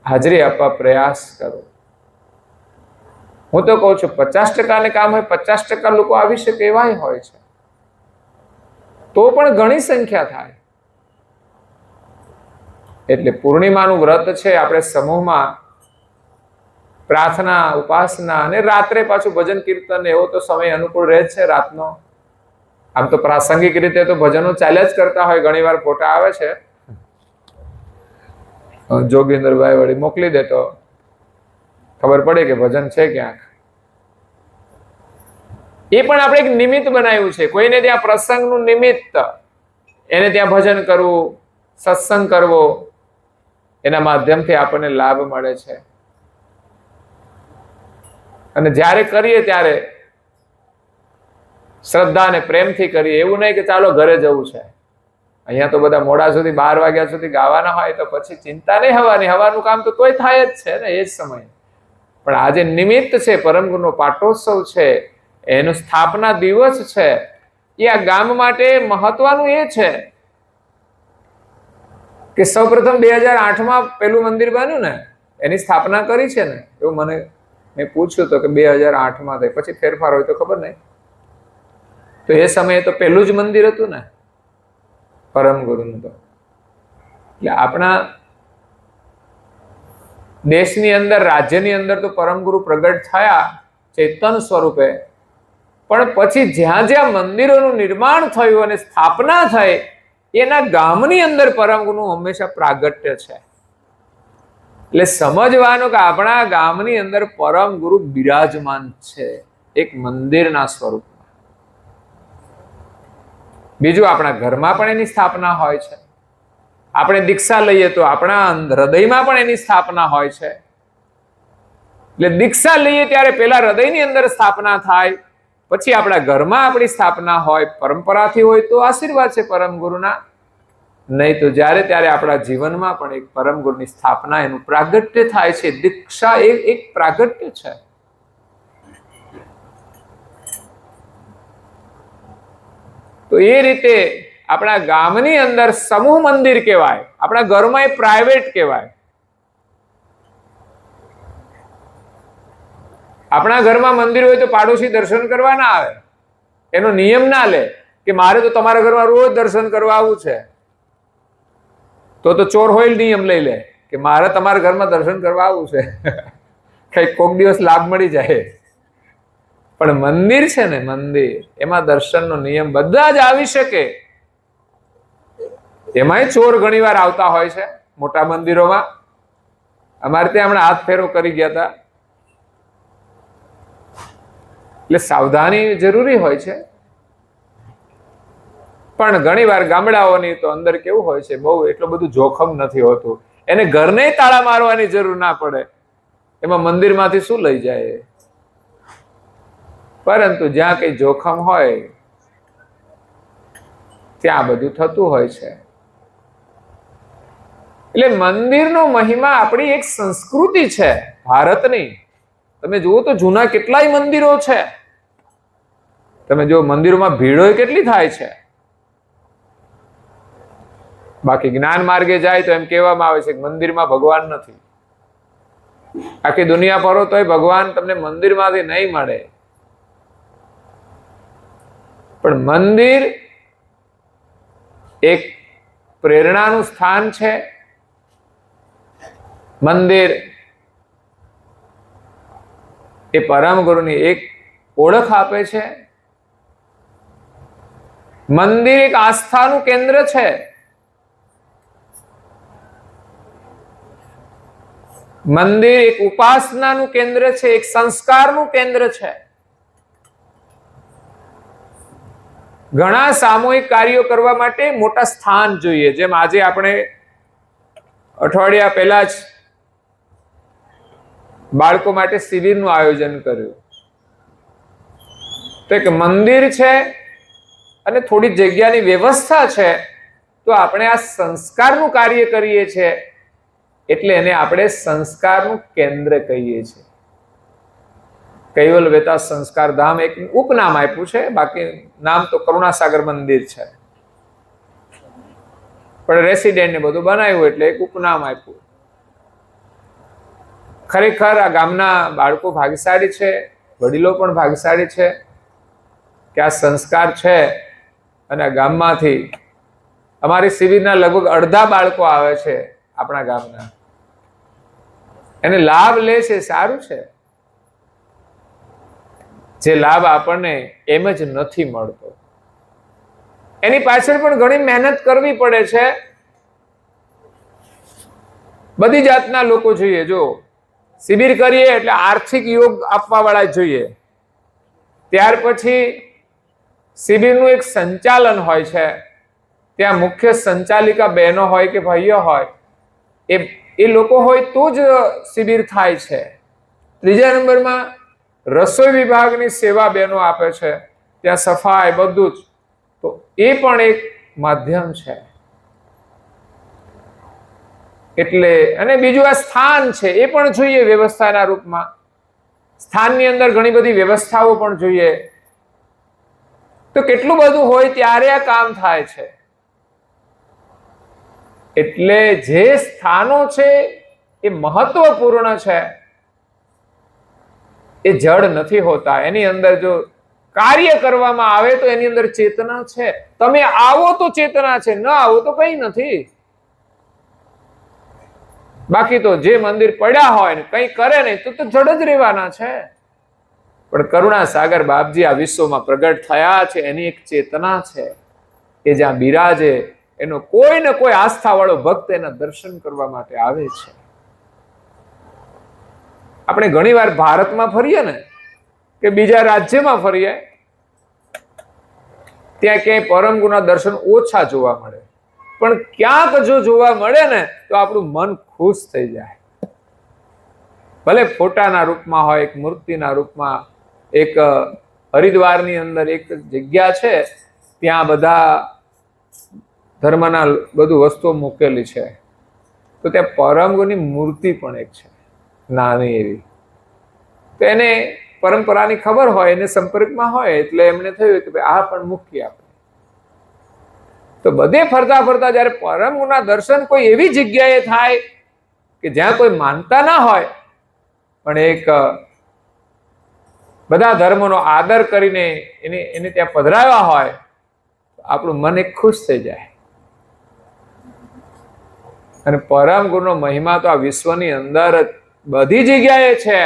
હાજરી આપવા પ્રયાસ કરો. હું તો કહું છું 50% કામ હોય, 50% લોકો આવી શકે એવાય હોય છે, તો પણ ઘણી સંખ્યા થાય. એટલે પૂર્ણિમાનું વ્રત છે, આપણે સમૂહમાં પ્રાર્થના, ઉપાસના અને રાત્રે પાછું ભજન કીર્તન, એવો તો સમય અનુકૂળ રહે જ છે રાતનો. આમ તો પ્રાસંગિક રીતે તો ભજનો ચાલ્યા જ કરતા હોય. ઘણી વાર ફોટા આવે છે, જોગેન્દ્રભાઈ વળી મોકલી દે તો ખબર પડે કે ભજન છે ક્યાંક. એ પણ આપણે એક નિમિત્ત બનાવ્યું છે. કોઈને ત્યાં પ્રસંગનું નિમિત્ત, એને ત્યાં ભજન કરવું, સત્સંગ કરવો, એના માધ્યમથી આપણને લાભ મળે છે. અને જ્યારે કરીએ ત્યારે શ્રદ્ધા અને પ્રેમથી કરીએ. એવું નહીં કે ચાલો ઘરે જવું છે. અહીંયા તો બધા મોડા સુધી 12 વાગ્યા સુધી ગાવાના હોય તો પછી ચિંતા નહીં હવાની. હવાનું કામ તો તોય થાય જ છે ને એ જ સમય. પણ આજે નિમિત્ત છે, પરમ ગુરુનો પાટોત્સવ છે, એનો સ્થાપના દિવસ છે. એ આ ગામ માટે મહત્વનું એ છે કે સૌપ્રથમ 2008માં પેલું મંદિર બન્યું ને, એની સ્થાપના કરી છે ને. એવું મેં પૂછ્યું તો કે 2008માં થઈ, પછી ફેરફાર હોય તો ખબર નહીં. તો એ સમયે તો પેલું જ મંદિર હતું ને પરમ ગુરુનું. તો એટલે આપણા દેશની અંદર, રાજ્યની અંદર તો પરમ ગુરુ પ્રગટ થયા ચેતન સ્વરૂપે, પણ પછી જ્યાં જ્યાં મંદિરોનું નિર્માણ થયું અને સ્થાપના થઈ, એના ગામની અંદર પરમ ગુરુનું હંમેશા પ્રાગટ્ય છે. એટલે સમજવાનું કે આપણા ગામની અંદર પરમ ગુરુ બિરાજમાન છે, એક મંદિરના સ્વરૂપમાં. બીજું, આપણા ઘરમાં પણ એની સ્થાપના હોય છે. આપણે દીક્ષા લઈએ તો આપણા હૃદયમાં પણ એની સ્થાપના હોય છે. એટલે દીક્ષા લઈએ ત્યારે પેલા હૃદયની અંદર સ્થાપના થાય, પછી આપણા ઘરમાં આપણી સ્થાપના હોય. પરંપરાથી હોય તો આશીર્વાદ છે પરમ ગુરુના, નહીં તો જ્યારે ત્યારે આપણા જીવનમાં પણ એક પરમ ગુરુની સ્થાપના, એનું પ્રાગટ્ય થાય છે. દીક્ષા એક પ્રાગટ્ય છે. તો એ રીતે આપણા ગામની અંદર સમૂહ મંદિર કહેવાય, આપણા ઘરમાં એ પ્રાઇવેટ કહેવાય. આપણા ઘરમાં મંદિર હોય તો પાડોશી દર્શન કરવા ના આવે, એનો નિયમ ના લે કે મારે તો તમારા ઘરમાં રોજ દર્શન કરવા આવવું છે. તો ચોર હોય નિયમ લઈ લે કે મારે તમારા ઘરમાં દર્શન કરવા આવવું છે. કઈક કોક દિવસ લાભ મળી જાય. પણ મંદિર છે ને, મંદિર, એમાં દર્શનનો નિયમ બધા જ આવી શકે. એમાંય ચોર ઘણી વાર આવતા હોય છે મોટા મંદિરોમાં. અમારે ત્યાં હમણાં હાથ ફેરો કરી ગયા હતા. એટલે સાવધાની જરૂરી હોય છે. પણ ઘણી વાર ગામડાઓની તો અંદર કેવું હોય છે, બહુ એટલું બધું જોખમ નથી હોતું. એને ઘરને તાળા મારવાની જરૂર ના પડે, એમાં મંદિરમાંથી શું લઈ જાય. પરંતુ જ્યાં કઈ જોખમ હોય ત્યાં બધું થતું હોય છે. એટલે મંદિરનો મહિમા આપણી એક સંસ્કૃતિ છે ભારતની. તમે જુઓ તો જૂના કેટલાય મંદિરો છે. તમે જો મંદિરોમાં ભીડો કેટલી થાય છે. બાકી જ્ઞાન માર્ગે જાય તો એમ કહેવામાં આવે છે કે મંદિરમાં ભગવાન નથી. આખી દુનિયા ફરો તોય ભગવાન તમને મંદિરમાંથી નહીં મળે. પણ મંદિર એક પ્રેરણાનું સ્થાન છે, મંદિર એ પરમ ગુરુની એક ઓળખ આપે છે. મંદિર એક આસ્થાનું કેન્દ્ર છે. મંદિર એક ઉપાસનાનું કેન્દ્ર છે, એક સંસ્કારનું કેન્દ્ર છે. ઘણા સામૂહિક કાર્યો કરવા માટે મોટા સ્થાન જોઈએ. જેમ આજે આપણે અઠવાડિયા પહેલા જ બાળકો માટે શિબિરનું આયોજન કર્યું. તો એક મંદિર છે અને થોડી જગ્યાની વ્યવસ્થા છે, તો આપણે આ સંસ્કારનું કાર્ય કરીએ છીએ, એટલે એને આપણે સંસ્કારનું કેન્દ્ર કહીએ છીએ. કૈવલ વેતા સંસ્કાર ધામ એક ઉપનામ આપ્યું છે, બાકી નામ તો કરુણાસાગર મંદિર છે, પણ રેસિડેન્ટ ને બધું બનાવ્યું એટલે એક ઉપનામ આપ્યું. ખરેખર આ ગામના બાળકો ભાગ્યશાળી છે, વડીલો પણ ભાગ્યશાળી છે કે આ સંસ્કાર છે. અને આ ગામમાંથી અમારી શિબિરના લગભગ અડધા બાળકો આવે છે આપણા ગામના, એને લાભ લે છે. સારું છે. જે લાભ આપણને એમ જ નથી મળતો, એની પાછળ પણ ઘણી મહેનત કરવી પડે છે. બધી જાતના લોકો જોઈએ. જો શિબિર કરીએ એટલે આર્થિક યોગ આપવા વાળા જોઈએ. ત્યાર પછી શિબિરનું એક સંચાલન હોય છે. ત્યાં મુખ્ય સંચાલિકા બહેનો હોય કે ભાઈઓ હોય, એ લોકો હોય તો જ શિબિર થાય છે. ત્રીજા નંબરમાં રસોઈ વિભાગની સેવા બહેનો આપે છે, ત્યાં સફાઈ બધું જ, તો એ પણ એક માધ્યમ છે. એટલે અને બીજું આ સ્થાન છે, એ પણ જોઈએ વ્યવસ્થાના રૂપમાં. સ્થાનની અંદર ઘણી બધી વ્યવસ્થાઓ પણ જોઈએ. તો કેટલું બધું હોય ત્યારે આ કામ થાય છે. એટલે જે સ્થાનો છે એ મહત્વપૂર્ણ છે, એ જડ નથી હોતા. એની અંદર જો કાર્ય કરવામાં આવે તો એની અંદર ચેતના છે. તમે આવો તો ચેતના છે, ન આવો તો કઈ નથી. બાકી તો જે મંદિર પડ્યા હોય ને કઈ કરે નહીં તો જડ જ રહેવાના છે. પણ કરુણાસાગર બાપજી આ વિશ્વમાં પ્રગટ થયા છે, એની એક ચેતના છે કે જ્યાં બિરાજે એનો કોઈ ને કોઈ આસ્થા વાળો ભક્ત એના દર્શન કરવા માટે આવે છે. આપણે ઘણી વાર ભારતમાં ફરીએ ને કે બીજા રાજ્યમાં ફરીએ, ત્યાં ક્યાંય પરમ ગુરુના દર્શન ઓછા જોવા મળે, પણ ક્યાંક જો જોવા મળે ને તો આપણું મન ખુશ થઈ જાય. ભલે ફોટાના રૂપમાં હોય, એક મૂર્તિના રૂપમાં. એક હરિદ્વારની અંદર એક જગ્યા છે, ત્યાં બધા ધર્મના બધું વસ્તુઓ મૂકેલી છે, તો ત્યાં પરમ ગુરુની મૂર્તિ પણ એક છે, નાની એવી. તો એને પરંપરાની ખબર હોય, એને સંપર્કમાં હોય, એટલે એમને થયું કે ભાઈ આ પણ મૂકીએ આપણે. તો બધે ફરતા ફરતા જયારે પરમ ગુરુના દર્શન કોઈ એવી જગ્યાએ થાય કે જ્યાં કોઈ માનતા ના હોય, પણ એક બધા ધર્મોનો આદર કરીને એને ત્યાં પધરાવ્યા હોય, આપણું મન એક ખુશ થઈ જાય. અને પરમ ગુરુનો મહિમા તો આ વિશ્વની અંદર બધી જગ્યાએ છે,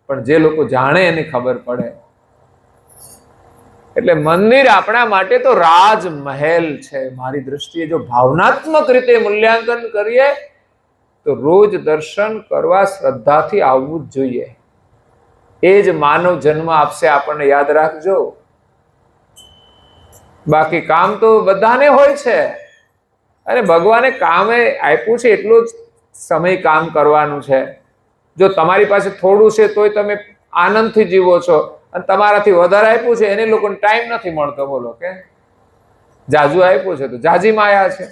પણ જે લોકો જાણે એને ખબર પડે. એટલે મંદિર આપણા માટે તો રાજમહેલ છે. મારી દ્રષ્ટિએ જો ભાવનાત્મક રીતે મૂલ્યાંકન કરીએ તો રોજ દર્શન કરવા શ્રદ્ધાથી આવવું જ જોઈએ. એ જ માનવ જન્મ આપશે, આપણને યાદ રાખજો. બાકી કામ તો બધાને હોય છે, અને ભગવાને કામે આપ્યું છે એટલો જ સમય કામ કરવાનું છે. જો તમારી પાસે થોડું છે તોય તમે આનંદથી જીવો છો, અને તમારાથી વધારે આપ્યું છે એને લોકોને ટાઈમ નથી મળતો. બોલો કે જાજુ આપ્યું છે તો જાજી માયા છે,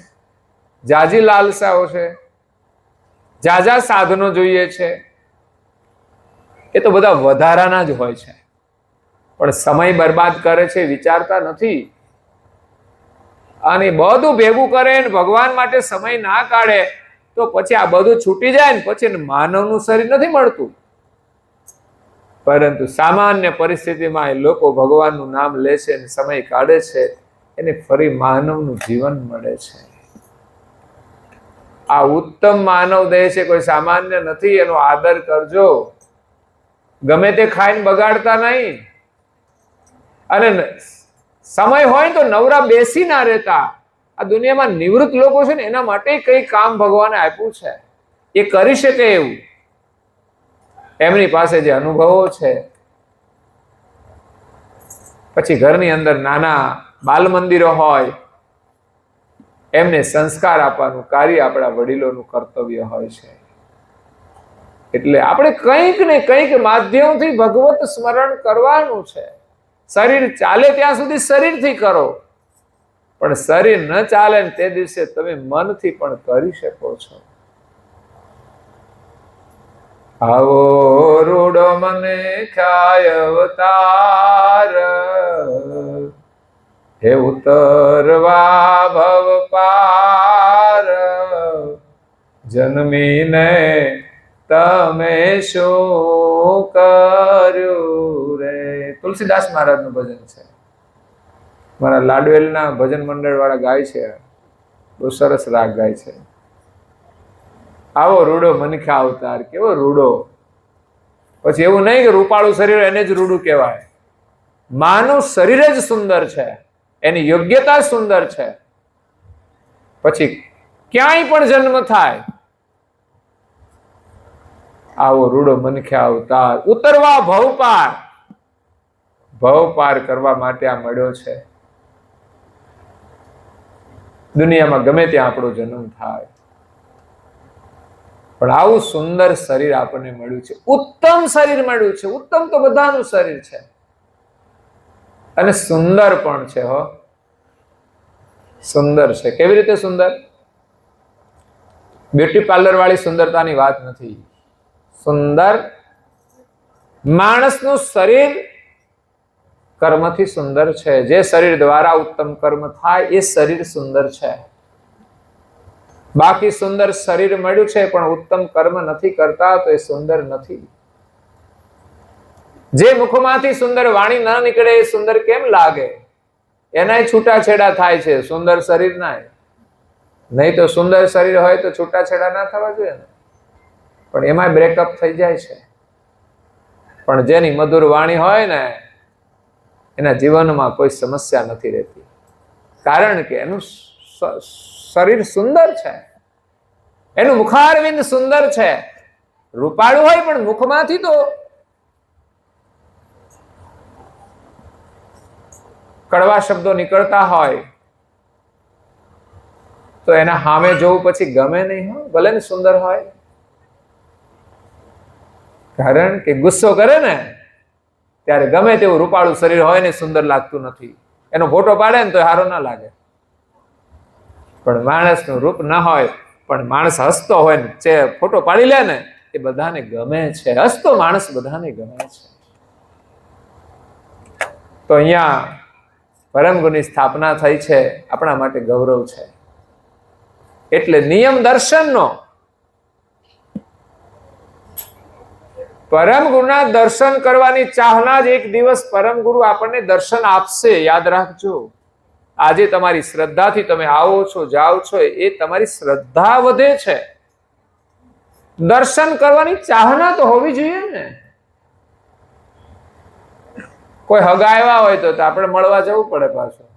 જાજી લાલસાઓ છે, જાજા સાધનો જોઈએ છે. એ તો બધા વધારાના જ હોય છે, પણ સમય બરબાદ કરે છે, વિચારતા નથી. અને બધું ભેગું કરે ને ભગવાન માટે સમય ના કાઢે તો પછી આ બધું છૂટી જાય ને પછી માનવનું શરીર નથી મળતું. પરંતુ સામાન્ય પરિસ્થિતિમાં એ લોકો ભગવાનનું નામ લે છે અને સમય કાઢે છે, એને ફરી માનવનું જીવન મળે છે. આ ઉત્તમ માનવ દેહ છે, કોઈ સામાન્ય નથી. એનો આદર કરજો. ગમે તે ખાઈને બગાડતા નહીં. અને સમય હોય તો નવરા બેસી ના રહેતા. આ દુનિયામાં નિવૃત્ત લોકો છે ને, એના માટે કઈ કામ ભગવાને આપ્યું છે, એ કરી શકે એવું. એમની પાસે જે અનુભવો છે. પછી ઘરની અંદર નાના બાલ મંદિરો હોય, એમને સંસ્કાર આપવાનું કાર્ય આપણા વડીલોનું કર્તવ્ય હોય છે. એટલે આપણે કંઈક ને કંઈક માધ્યમથી ભગવત સ્મરણ કરવાનું છે. શરીર ચાલે ત્યાં સુધી શરીરથી કરો, પણ શરીર ન ચાલે ને તે દિવસે તમે મનથી પણ કરી શકો છો. આવો રૂડો મને ખ્યાય અવતાર, હે ઉતરવા ભવ પાર, જન્મીને તમે શું કર્યું રે. તુલસીદાસ મહારાજનું ભજન છે. મારા લાડવેલના ભજન મંડળ વાળા ગાય છે, બહુ સરસ રાગ ગાય છે. આવો રૂડો મનખ્યા અવતાર. કેવો રૂડો! પછી એવું નહીં કે રૂપાળું શરીર એને જ રૂડું કહેવાય. માનું શરીર જ સુંદર છે, એની યોગ્યતા સુંદર છે. પછી ક્યાંય પણ જન્મ થાય, આવો રૂડો મનખ્યા અવતાર. ઉતરવા ભવ પાર, ભવ પાર કરવા માટે આ મળ્યો છે. દુનિયામાં ગમે ત્યાં આપણો જન્મ થાય, પણ આવું સુંદર શરીર આપણને મળ્યું છે. ઉત્તમ શરીર મળ્યું છે. ઉત્તમ તો બધાનું શરીર છે, અને સુંદર પણ છે. હો, સુંદર છે. કેવી રીતે સુંદર? બ્યુટી પાર્લર વાળી સુંદરતાની વાત નથી. સુંદર માણસનું શરીર કર્મથી સુંદર છે. જે શરીર દ્વારા ઉત્તમ કર્મ થાય એ શરીર સુંદર છે. બાકી સુંદર શરીર મળ્યું છે પણ ઉત્તમ કર્મ નથી કરતા તો એ સુંદર નથી. જે મુખમાંથી સુંદર વાણી ન નીકળે એ સુંદર કેમ લાગે? એનાય છૂટાછેડા થાય છે, સુંદર શરીર ના. નહીં તો સુંદર શરીર હોય તો છૂટાછેડા ના થવા જોઈએ ને, પણ એમાં બ્રેકઅપ થઈ જાય છે. પણ જેની મધુર વાણી હોય ને, એના જીવનમાં કોઈ સમસ્યા નથી રહેતી, કારણ કે એનું શરીર સુંદર છે, એનું મુખારવિંદ સુંદર છે. રૂપાળું હોય પણ મુખમાંથી તો કડવા શબ્દો નીકળતા હોય તો એના સામે જોવું પછી ગમે નહીં. હો, ભલે ને સુંદર હોય. કારણ કે ગુસ્સો કરે ને ત્યારે ગમે તેવું રૂપાળું શરીર હોય ને સુંદર લાગતું નથી. એનો ફોટો પાડે ને તો સારો ના લાગે. પણ માણસનું રૂપ ના હોય પણ માણસ હસતો હોય ને ફોટો પાડી લે ને, એ બધાને ગમે છે. હસતો માણસ બધાને ગમે છે. તો અહીંયા પરમ ગુરુની સ્થાપના થઈ છે, આપણા માટે ગૌરવ છે. એટલે નિયમ દર્શનનો, પરમ ગુરુના દર્શન કરવાની ચાહના જ એક દિવસ પરમ ગુરુ આપણને દર્શન આપશે. યાદ રાખજો. આજે તમારી શ્રદ્ધાથી તમે આવો છો, જાઓ છો, એ તમારી શ્રદ્ધા વધે છે. દર્શન કરવાની ચાહના તો હોવી જોઈએ ને. કોઈ હગા આવ્યા હોય તો આપણે મળવા જવું પડે પાછું.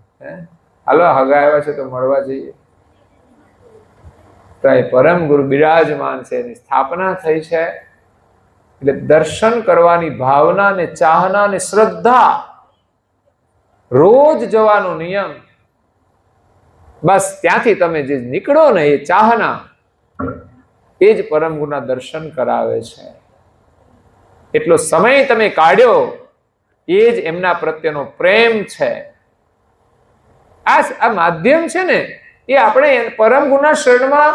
હાલો હગા આવ્યા છે તો મળવા જઈએ. તો એ પરમ ગુરુ બિરાજમાન છે, એની સ્થાપના થઈ છે. એટલે દર્શન કરવાની ભાવના ને ચાહના ને શ્રદ્ધા, રોજ જવાનો નિયમ. બસ ત્યાંથી તમે જે નીકળો ને એ ચાહના, એ જ પરમ ગુરુના દર્શન કરાવે છે. એટલો સમય તમે કાઢ્યો એ જ એમના પ્રત્યેનો પ્રેમ છે. આ માધ્યમ છે ને, એ આપણે પરમ ગુરુના શરણમાં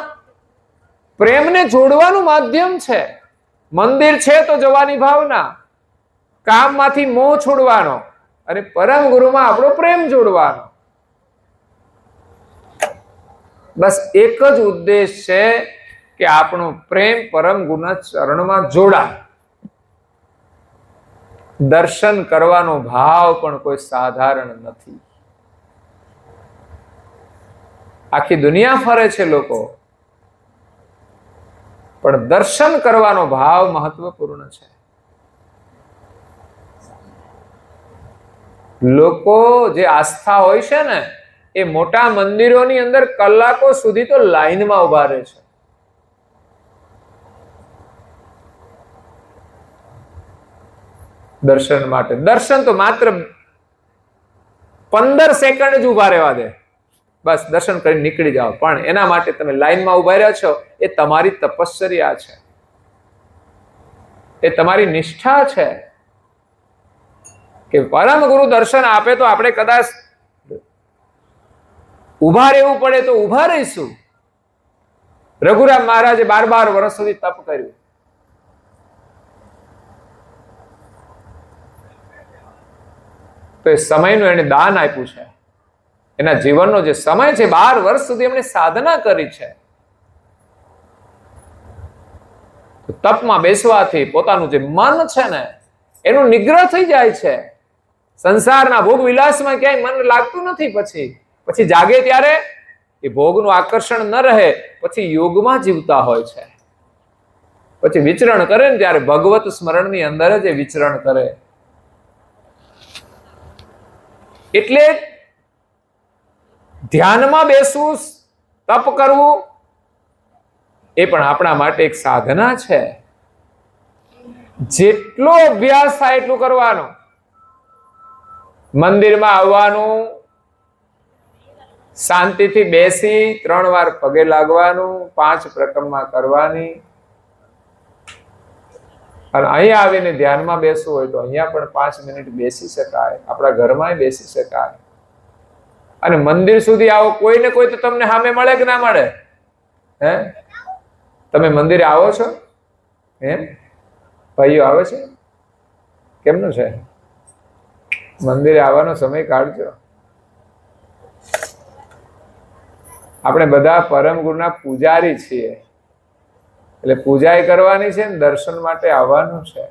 પ્રેમને જોડવાનું માધ્યમ છે. મંદિર છે તો જવાની ભાવના, કામમાંથી મોહ છોડવાનો, અને પરમ ગુરુમાં આપણો પ્રેમ જોડવાનો. બસ એક જ ઉદ્દેશ છે કે આપણો પ્રેમ પરમ ગુરુના ચરણમાં જોડાય. દર્શન કરવાનો ભાવ પણ કોઈ સાધારણ નથી. આખી દુનિયા ફરે છે લોકો, પણ દર્શન કરવાનો ભાવ મહત્વપૂર્ણ છે. લોકો જે આસ્થા હોય છે ને, એ મોટા મંદિરોની અંદર કલાકો સુધી તો લાઈનમાં ઉભા રહે છે. દર્શન માટે. દર્શન તો માત્ર 15 સેકન્ડ જ ઉભા રહેવા દે, બસ દર્શન કરીને નીકળી જાઓ. પણ એના માટે તમે લાઈનમાં ઉભા રહ્યા છો, એ તમારી તપશ્ચર્યા છે, એ તમારી નિષ્ઠા છે કે પરમ ગુરુ દર્શન આપે તો આપણે કદાચ ઉભા રહેવું પડે તો ઉભા રહીશું. રઘુરામ મહારાજે 12 વર્ષ સુધી તપ કર્યું. તો એ સમયનું એને દાન આપ્યું છે. એના જીવનનો જે સમય છે, 12 વર્ષ સુધી એમણે સાધના કરી છે. તપમાં બેસવાથી પોતાનું જે મન છે ને, એનું નિગ્રહ થઈ જાય છે. સંસારના ભોગ વિલાસમાં ક્યાંય મન લાગતું નથી. પછી જાગે ત્યારે એ ભોગનું આકર્ષણ ન રહે, પછી યોગમાં જીવતા હોય છે. પછી વિચરણ કરે ને ત્યારે ભગવત સ્મરણની અંદર જ એ વિચરણ કરે. એટલે ધ્યાનમાં બેસવું, તપ કરવું, એ પણ આપણા માટે એક સાધના છે. જેટલો અભ્યાસ થાય એટલું કરવાનો. મંદિરમાં આવવાનું, શાંતિથી બેસી 3 વાર પગે લાગવાનું, 5 પ્રકરણમાં કરવાની. અને અહીંયા આવીને ધ્યાનમાં બેસવું હોય તો અહીંયા પણ 5 મિનિટ બેસી શકાય. આપણા ઘરમાં બેસી શકાય. અને મંદિર સુધી આવો, કોઈ ને કોઈ તો તમને સામે મળે કે ના મળે? હે, તમે મંદિરે આવો છો? એમ ભાઈઓ આવે છે? કેમનું છે? મંદિરે આવવાનો સમય કાઢજો. આપણે બધા પરમ ગુરુના પૂજારી છીએ, એટલે પૂજા કરવાની છે ને દર્શન માટે આવવાનું છે.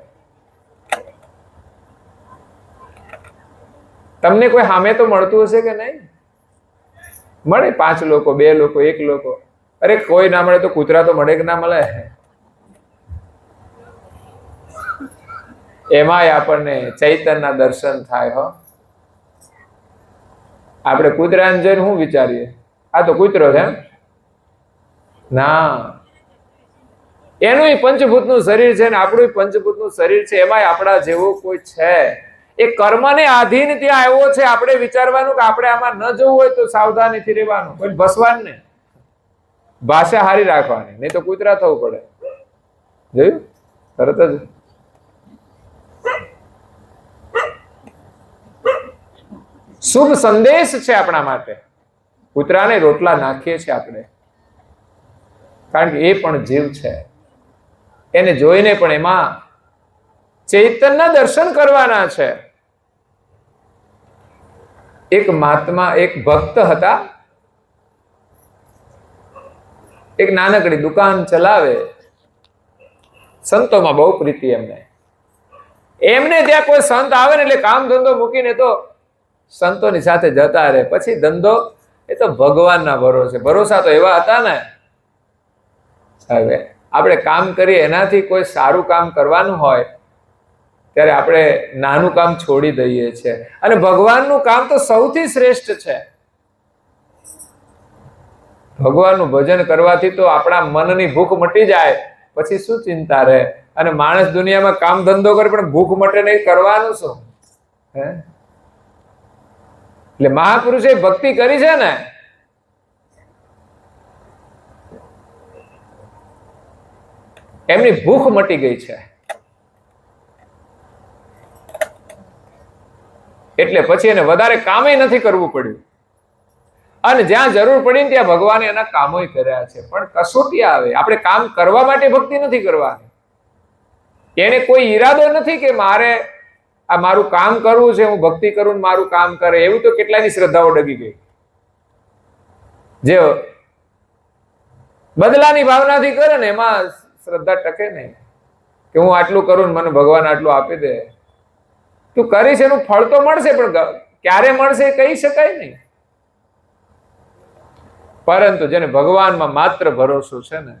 તમને કોઈ સામે તો મળતું હશે કે નહીં? મળે 5 લોકો, 2 લોકો, 1 લોકો. અરે કોઈ ના મળે તો કૂતરા તો મળે કે ના મળે? એમાંય આપણને ચૈતન્યના દર્શન થાય. હો, આપણે કૂતરાને જોઈને શું વિચારીએ? આ તો કૂતરો છે. ના, એનું પંચભૂતનું શરીર છે ને આપણું પંચભૂતનું શરીર છે. એમાંય આપણા જેવો કોઈ છે. એ કર્મને આધીન ત્યાં આવ્યો છે. આપણે વિચારવાનું કે આપણે આમાં ન જવું હોય તો સાવધાનીથી રહેવાનું, કોઈ ભસવાનું નહીં, ભાષા હારી રાખવાની, નહીં તો કૂતરા થવું પડે. જોયું? તરત જ શુભ સંદેશ છે આપણા માટે. કૂતરાને રોટલા નાખીએ છીએ આપણે, કારણ કે એ પણ જીવ છે. એને જોઈને પણ એમાં ચૈતન્ય દર્શન કરવાના છે. એક મહાત્મા, એક ભક્ત હતા. એક નાનકડી દુકાન ચલાવે. સંતોમાં બહુ પ્રીતિ એમને. ત્યાં કોઈ સંત આવે ને એટલે કામ ધંધો મૂકીને તો સંતોની સાથે જતા રહે. પછી ધંધો એ તો ભગવાનના ભરોસે. ભરોસા તો એવા હતા ને સાહેબ, આપણે કામ કરીએ એનાથી કોઈ સારું કામ કરવાનું હોય ત્યારે આપણે નાનું કામ છોડી દઈએ છીએ. અને ભગવાનનું કામ તો સૌથી શ્રેષ્ઠ છે. ભગવાનનું ભજન કરવાથી તો આપણા મનની ભૂખ મટી જાય. પછી શું ચિંતા રહે? અને માણસ દુનિયામાં કામ ધંધો કરે પણ ભૂખ મટે નહીં, કરવાનું શું? હે, એટલે મહાપુરુષે ભક્તિ કરી છે ને, એમની ભૂખ મટી ગઈ છે. એટલે પછી એને વધારે કામે નથી કરવું પડ્યું. અને જ્યાં જરૂર પડી ત્યાં ભગવાને એના કામો કર્યા છે. પણ કસોટી આવે, આપણે કામ કરવા માટે ભક્તિ નથી કરવાની. એને કોઈ ઈરાદો નથી કે મારે આ મારું કામ કરવું છે, હું ભક્તિ કરું મારું કામ કરે. એવું તો કેટલાની શ્રદ્ધાઓ ડગી ગઈ. જે બદલાની ભાવનાથી કરે ને એમાં શ્રદ્ધા ટકે નહીં. કે હું આટલું કરું ને મને ભગવાન આટલું આપી દે. તું કરીશ એનું ફળ તો મળશે, પણ ક્યારે મળશે કહી શકાય નહીં. પરંતુ જેને ભગવાનમાં માત્ર ભરોસો છે ને,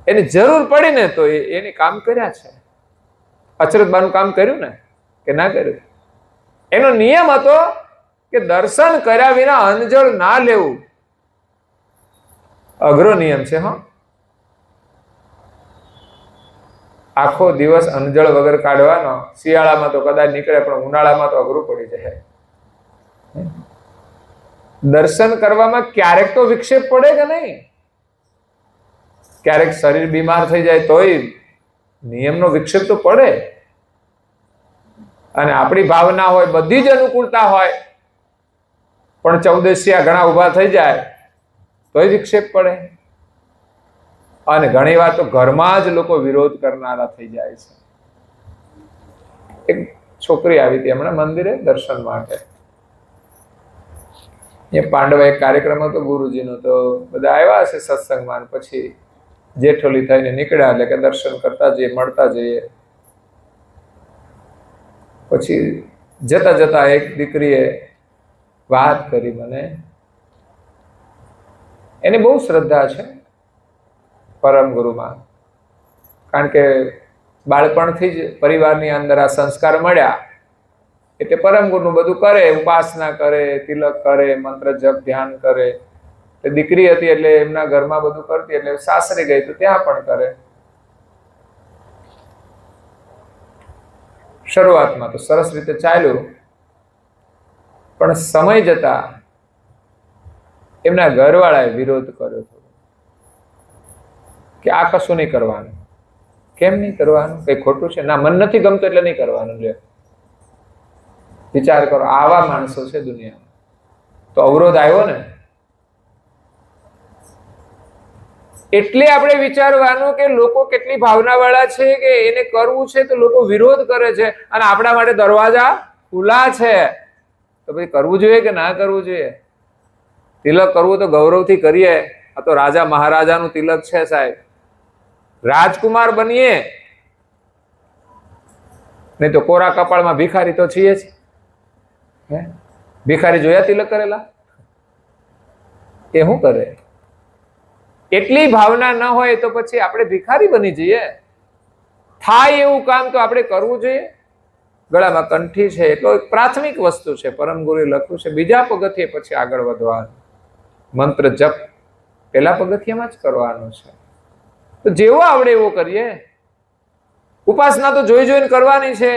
એની જરૂર પડી ને તો એની કામ કર્યા છે. અચરતબાનું કામ કર્યું ને કે ના કર્યું? એનો નિયમ હતો કે દર્શન કર્યા વિના અંજળ ના લેવું. અઘરો નિયમ છે. હા, આખો દિવસ અંજળ વગર કાઢવાનો. શિયાળામાં તો કદાચ નીકળે, પણ ઉનાળામાં તો અઘરું પડી જાય. દર્શન કરવામાં ક્યારેક તો વિક્ષેપ પડે કે નહીં? ક્યારેક શરીર બીમાર થઈ જાય તોય નિયમનો વિક્ષેપ તો પડે. અને આપણી ભાવના હોય, બધી જ અનુકૂળતા હોય, પણ ચૌદસિયા ઘણા ઉભા થઈ જાય તોય વિક્ષેપ પડે. અને ઘણી વાર તો ઘરમાં જ લોકો વિરોધ કરનારા થઈ જાય છે. એક છોકરી આવી હતી હમણાં મંદિરે દર્શન માટે. એ પાંડવા એક કાર્યક્રમ હતો ગુરુજીનો, તો બધા આવ્યા હશે સત્સંગમાં. પછી જેઠોલી થઈને નીકળ્યા, એટલે કે દર્શન કરતા જઈએ, મળતા જઈએ. પછી જતા જતા એક દીકરીએ વાત કરી મને. એની બહુ શ્રદ્ધા છે પરમ ગુરુમાં, કારણ કે બાળપણથી જ પરિવારની અંદર આ સંસ્કાર મળ્યા. એટલે પરમ ગુરુનું બધું કરે, ઉપાસના કરે, તિલક કરે, મંત્ર જપ ધ્યાન કરે. એટલે દીકરી હતી એટલે એમના ઘરમાં બધું કરતી, એટલે સાસરે ગઈ તો ત્યાં પણ કરે. શરૂઆતમાં તો સરસ રીતે ચાલ્યું, પણ સમય જતા એમના ઘરવાળાએ વિરોધ કર્યો હતો કે આ કશું નહીં કરવાનું. કેમ નહીં કરવાનું? કઈ ખોટું છે? ના, મન નથી ગમતું એટલે નહીં કરવાનું. લે, વિચાર કરો, આવા માણસો છે દુનિયામાં. તો અવરોધ આવ્યો ને. એટલે આપણે વિચારવાનું કે લોકો કેટલી ભાવના વાળા છે કે એને કરવું છે તો લોકો વિરોધ કરે છે, અને આપણા માટે દરવાજા ખુલ્લા છે. તો ભાઈ કરવું જોઈએ કે ના કરવું જોઈએ? તિલક કરવું તો ગૌરવથી કરીએ. આ તો રાજા મહારાજાનું તિલક છે સાહેબ. રાજકુમાર બનીએ, નહીં તો કોરા કપાળમાં ભિખારી તો છીએ જ. ભિખારી જોયા તિલક કરેલા? એ શું કરે? એટલી ભાવના ન હોય તો પછી આપણે ભિખારી બની જઈએ. થાય એવું કામ તો આપણે કરવું જોઈએ. ગળામાં કંઠી છે એટલો એક પ્રાથમિક વસ્તુ છે, પરમ ગુરુએ લખ્યું છે. બીજા પગથિયે પછી આગળ વધવાનું. મંત્ર જપ પેલા પગથિયામાં જ કરવાનું છે. તો જેવો આવડે એવો કરીએ. ઉપાસના તો જોઈ જોઈને કરવાની છે.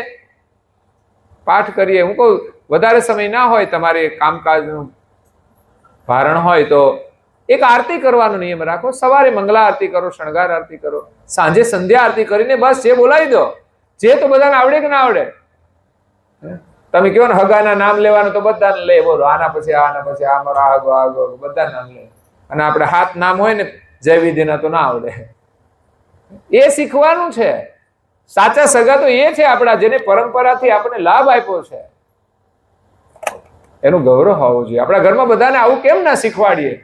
પાઠ કરીએ. હું કહું, વધારે સમય ના હોય, તમારે કામકાજનું ભારણ હોય તો એક આરતી કરવાનો નિયમ રાખો. સવારે મંગલા આરતી કરો, શણગાર આરતી કરો, સાંજે સંધ્યા આરતી કરીને બસ જે બોલાવી દો. જે તો બધાને આવડે કે ના આવડે? તમે કહો ને હગાના નામ લેવાનું, તો બધાને લે. બોલો, આના પછી આ મારો આગો બધા નામ લે. અને આપણે હાથ નામ હોય ને જય વિધિના તો ના આવડે. એ શીખવાનું છે. સાચા સગા તો એ છે આપણા, જેને પરંપરાથી આપણે લાભ આપ્યો છે. એનું ગૌરવ હોવું જોઈએ. આપણા ઘરમાં બધાને આવું કેમ ના શીખવાડીએ?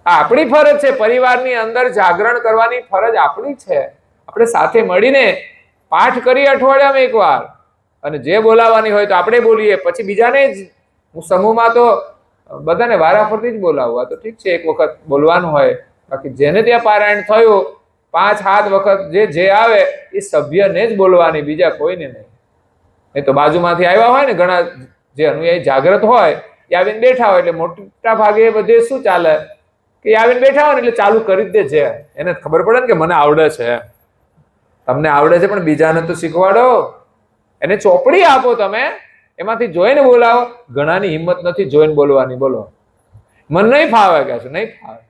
આ આપણી ફરજ છે. પરિવારની અંદર જાગરણ કરવાની ફરજ આપણી છે. આપણે સાથે મળીને પાઠ કરીએ અઠવાડિયામાં એકવાર, અને જે બોલાવાની હોય તો આપણે બોલીએ. પછી બીજાને જ, હું સમૂહમાં તો બધાને વારાફરતી જ બોલાવવા. તો ઠીક છે, એક વખત બોલવાનું હોય. બાકી જેને ત્યાં પારાયણ થયું 5-7 વખત જે આવે એ સભ્યને જ બોલવાની, બીજા કોઈને નહીં. નહીં તો બાજુમાંથી આવ્યા હોય ને ઘણા જે અનુયાયી જાગ્રત હોય, એ આવીને બેઠા હોય, એટલે મોટા ભાગે બધે શું ચાલે કે આવીને બેઠા હોય ને એટલે ચાલુ કરી જ દે છે. એને ખબર પડે ને કે મને આવડે છે. તમને આવડે છે પણ બીજાને તો શીખવાડો. એને ચોપડી આપો તમે, એમાંથી જોઈને બોલાવો. ઘણાની હિંમત નથી જોઈને બોલવાની. બોલો, મને નહીં ફાવે કે છે, નહીં ફાવે.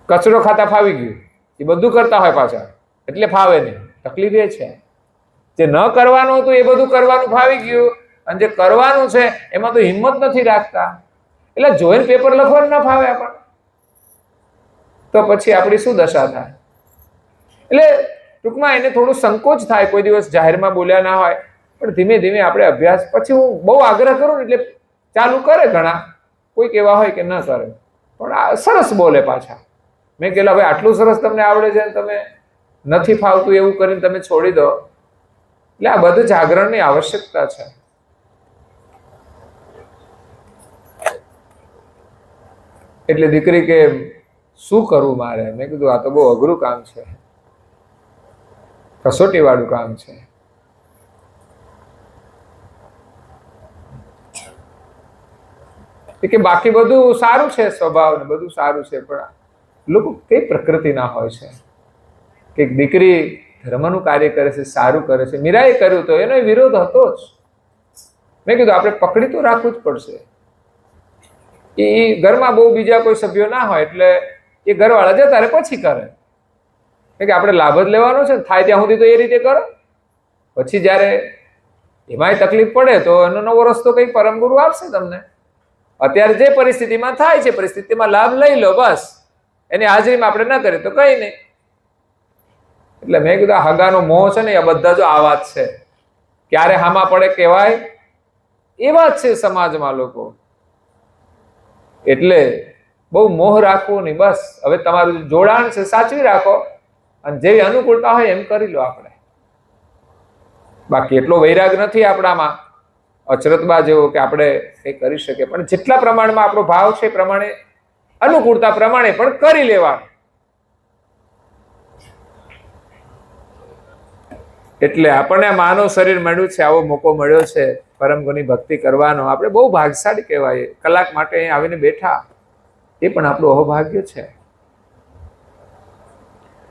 કચરો ખાતા ફાવી ગયું, એ બધું કરતા હોય પાછા, એટલે ફાવે નહીં. તકલીફ એ છે, જે ન કરવાનું હતું એ બધું કરવાનું ફાવી ગયું, અને જે કરવાનું છે એમાં તો હિંમત નથી રાખતા. એટલે જોઈને પેપર લખવાનું ના ફાવે આપણને, તો પછી આપણી શું દશા થાય? એટલે ટૂંકમાં એને થોડું સંકોચ થાય. કોઈ દિવસ જાહેરમાં બોલ્યા ના હોય, પણ ધીમે ધીમે આપણે અભ્યાસ. પછી હું બહુ આગ્રહ કરું ને એટલે ચાલુ કરે ઘણા. કોઈક એવા હોય કે ન કરે, પણ આ સરસ બોલે પાછા. મેં કહેલા ભાઈ આટલું સરસ તમને આવડે છે ને તમે નથી ફાવતું એવું કરીને તમે છોડી દો. એટલે આ બધું જાગરણની આવશ્યકતા છે. એટલે દીકરી કે શું કરવું મારે? મેં કીધું આ તો બહુ અઘરું કામ છે, કસોટી વાળું કામ છે. કે બાકી બધું સારું છે, સ્વભાવ ને બધું સારું છે, પણ લોકો કઈ પ્રકૃતિના હોય છે કે દીકરી ધર્મનું કાર્ય કરે છે, સારું કરે છે. મીરાએ કર્યું તો એનો વિરોધ હતો જ. મેં કીધું આપણે પકડી તો રાખવું જ પડશે. એ ઘરમાં બહુ બીજા કોઈ સભ્યો ના હોય એટલે એ ઘરવાળા જતા રહે, પછી કરે. કે આપણે લાભ જ લેવાનો છે, થાય ત્યાં સુધી તો એ રીતે કરો. પછી જ્યારે એમાંય તકલીફ પડે તો એનો નવો રસ્તો કઈ પરમ ગુરુ આપશે તમને. અત્યારે જે પરિસ્થિતિમાં થાય છે, પરિસ્થિતિમાં લાભ લઈ લો બસ. એની હાજરીમાં આપણે ન કરીએ તો કઈ નહીં. એટલે મેં કીધું આ હગાનો મોહ છે ને, એ બધા જો આવા જ છે. ક્યારે હામાં પડે કહેવાય એવા જ છે સમાજમાં લોકો. એટલે બહુ મોહ રાખવો નહીં. બસ હવે તમારું જોડાણ છે સાચવી રાખો, અને જેવી અનુકૂળતા હોય એમ કરી લો આપણે. બાકી એટલો વૈરાગ નથી આપણામાં અચરતબા જેવો કે આપણે કંઈ કરી શકીએ. પણ જેટલા પ્રમાણમાં આપણો ભાવ છે એ પ્રમાણે, અનુકૂળતા પ્રમાણે પણ કરી લેવાનું. એટલે આપણને માનવ શરીર મળ્યું છે, આવો મોકો મળ્યો છે પરમ ગુરુની ભક્તિ કરવાનો. આપણે બહુ ભાગ્યશાળી કહેવાય. કલાક માટે અહીં આવીને બેઠા, એ પણ આપણું અહોભાગ્ય છે.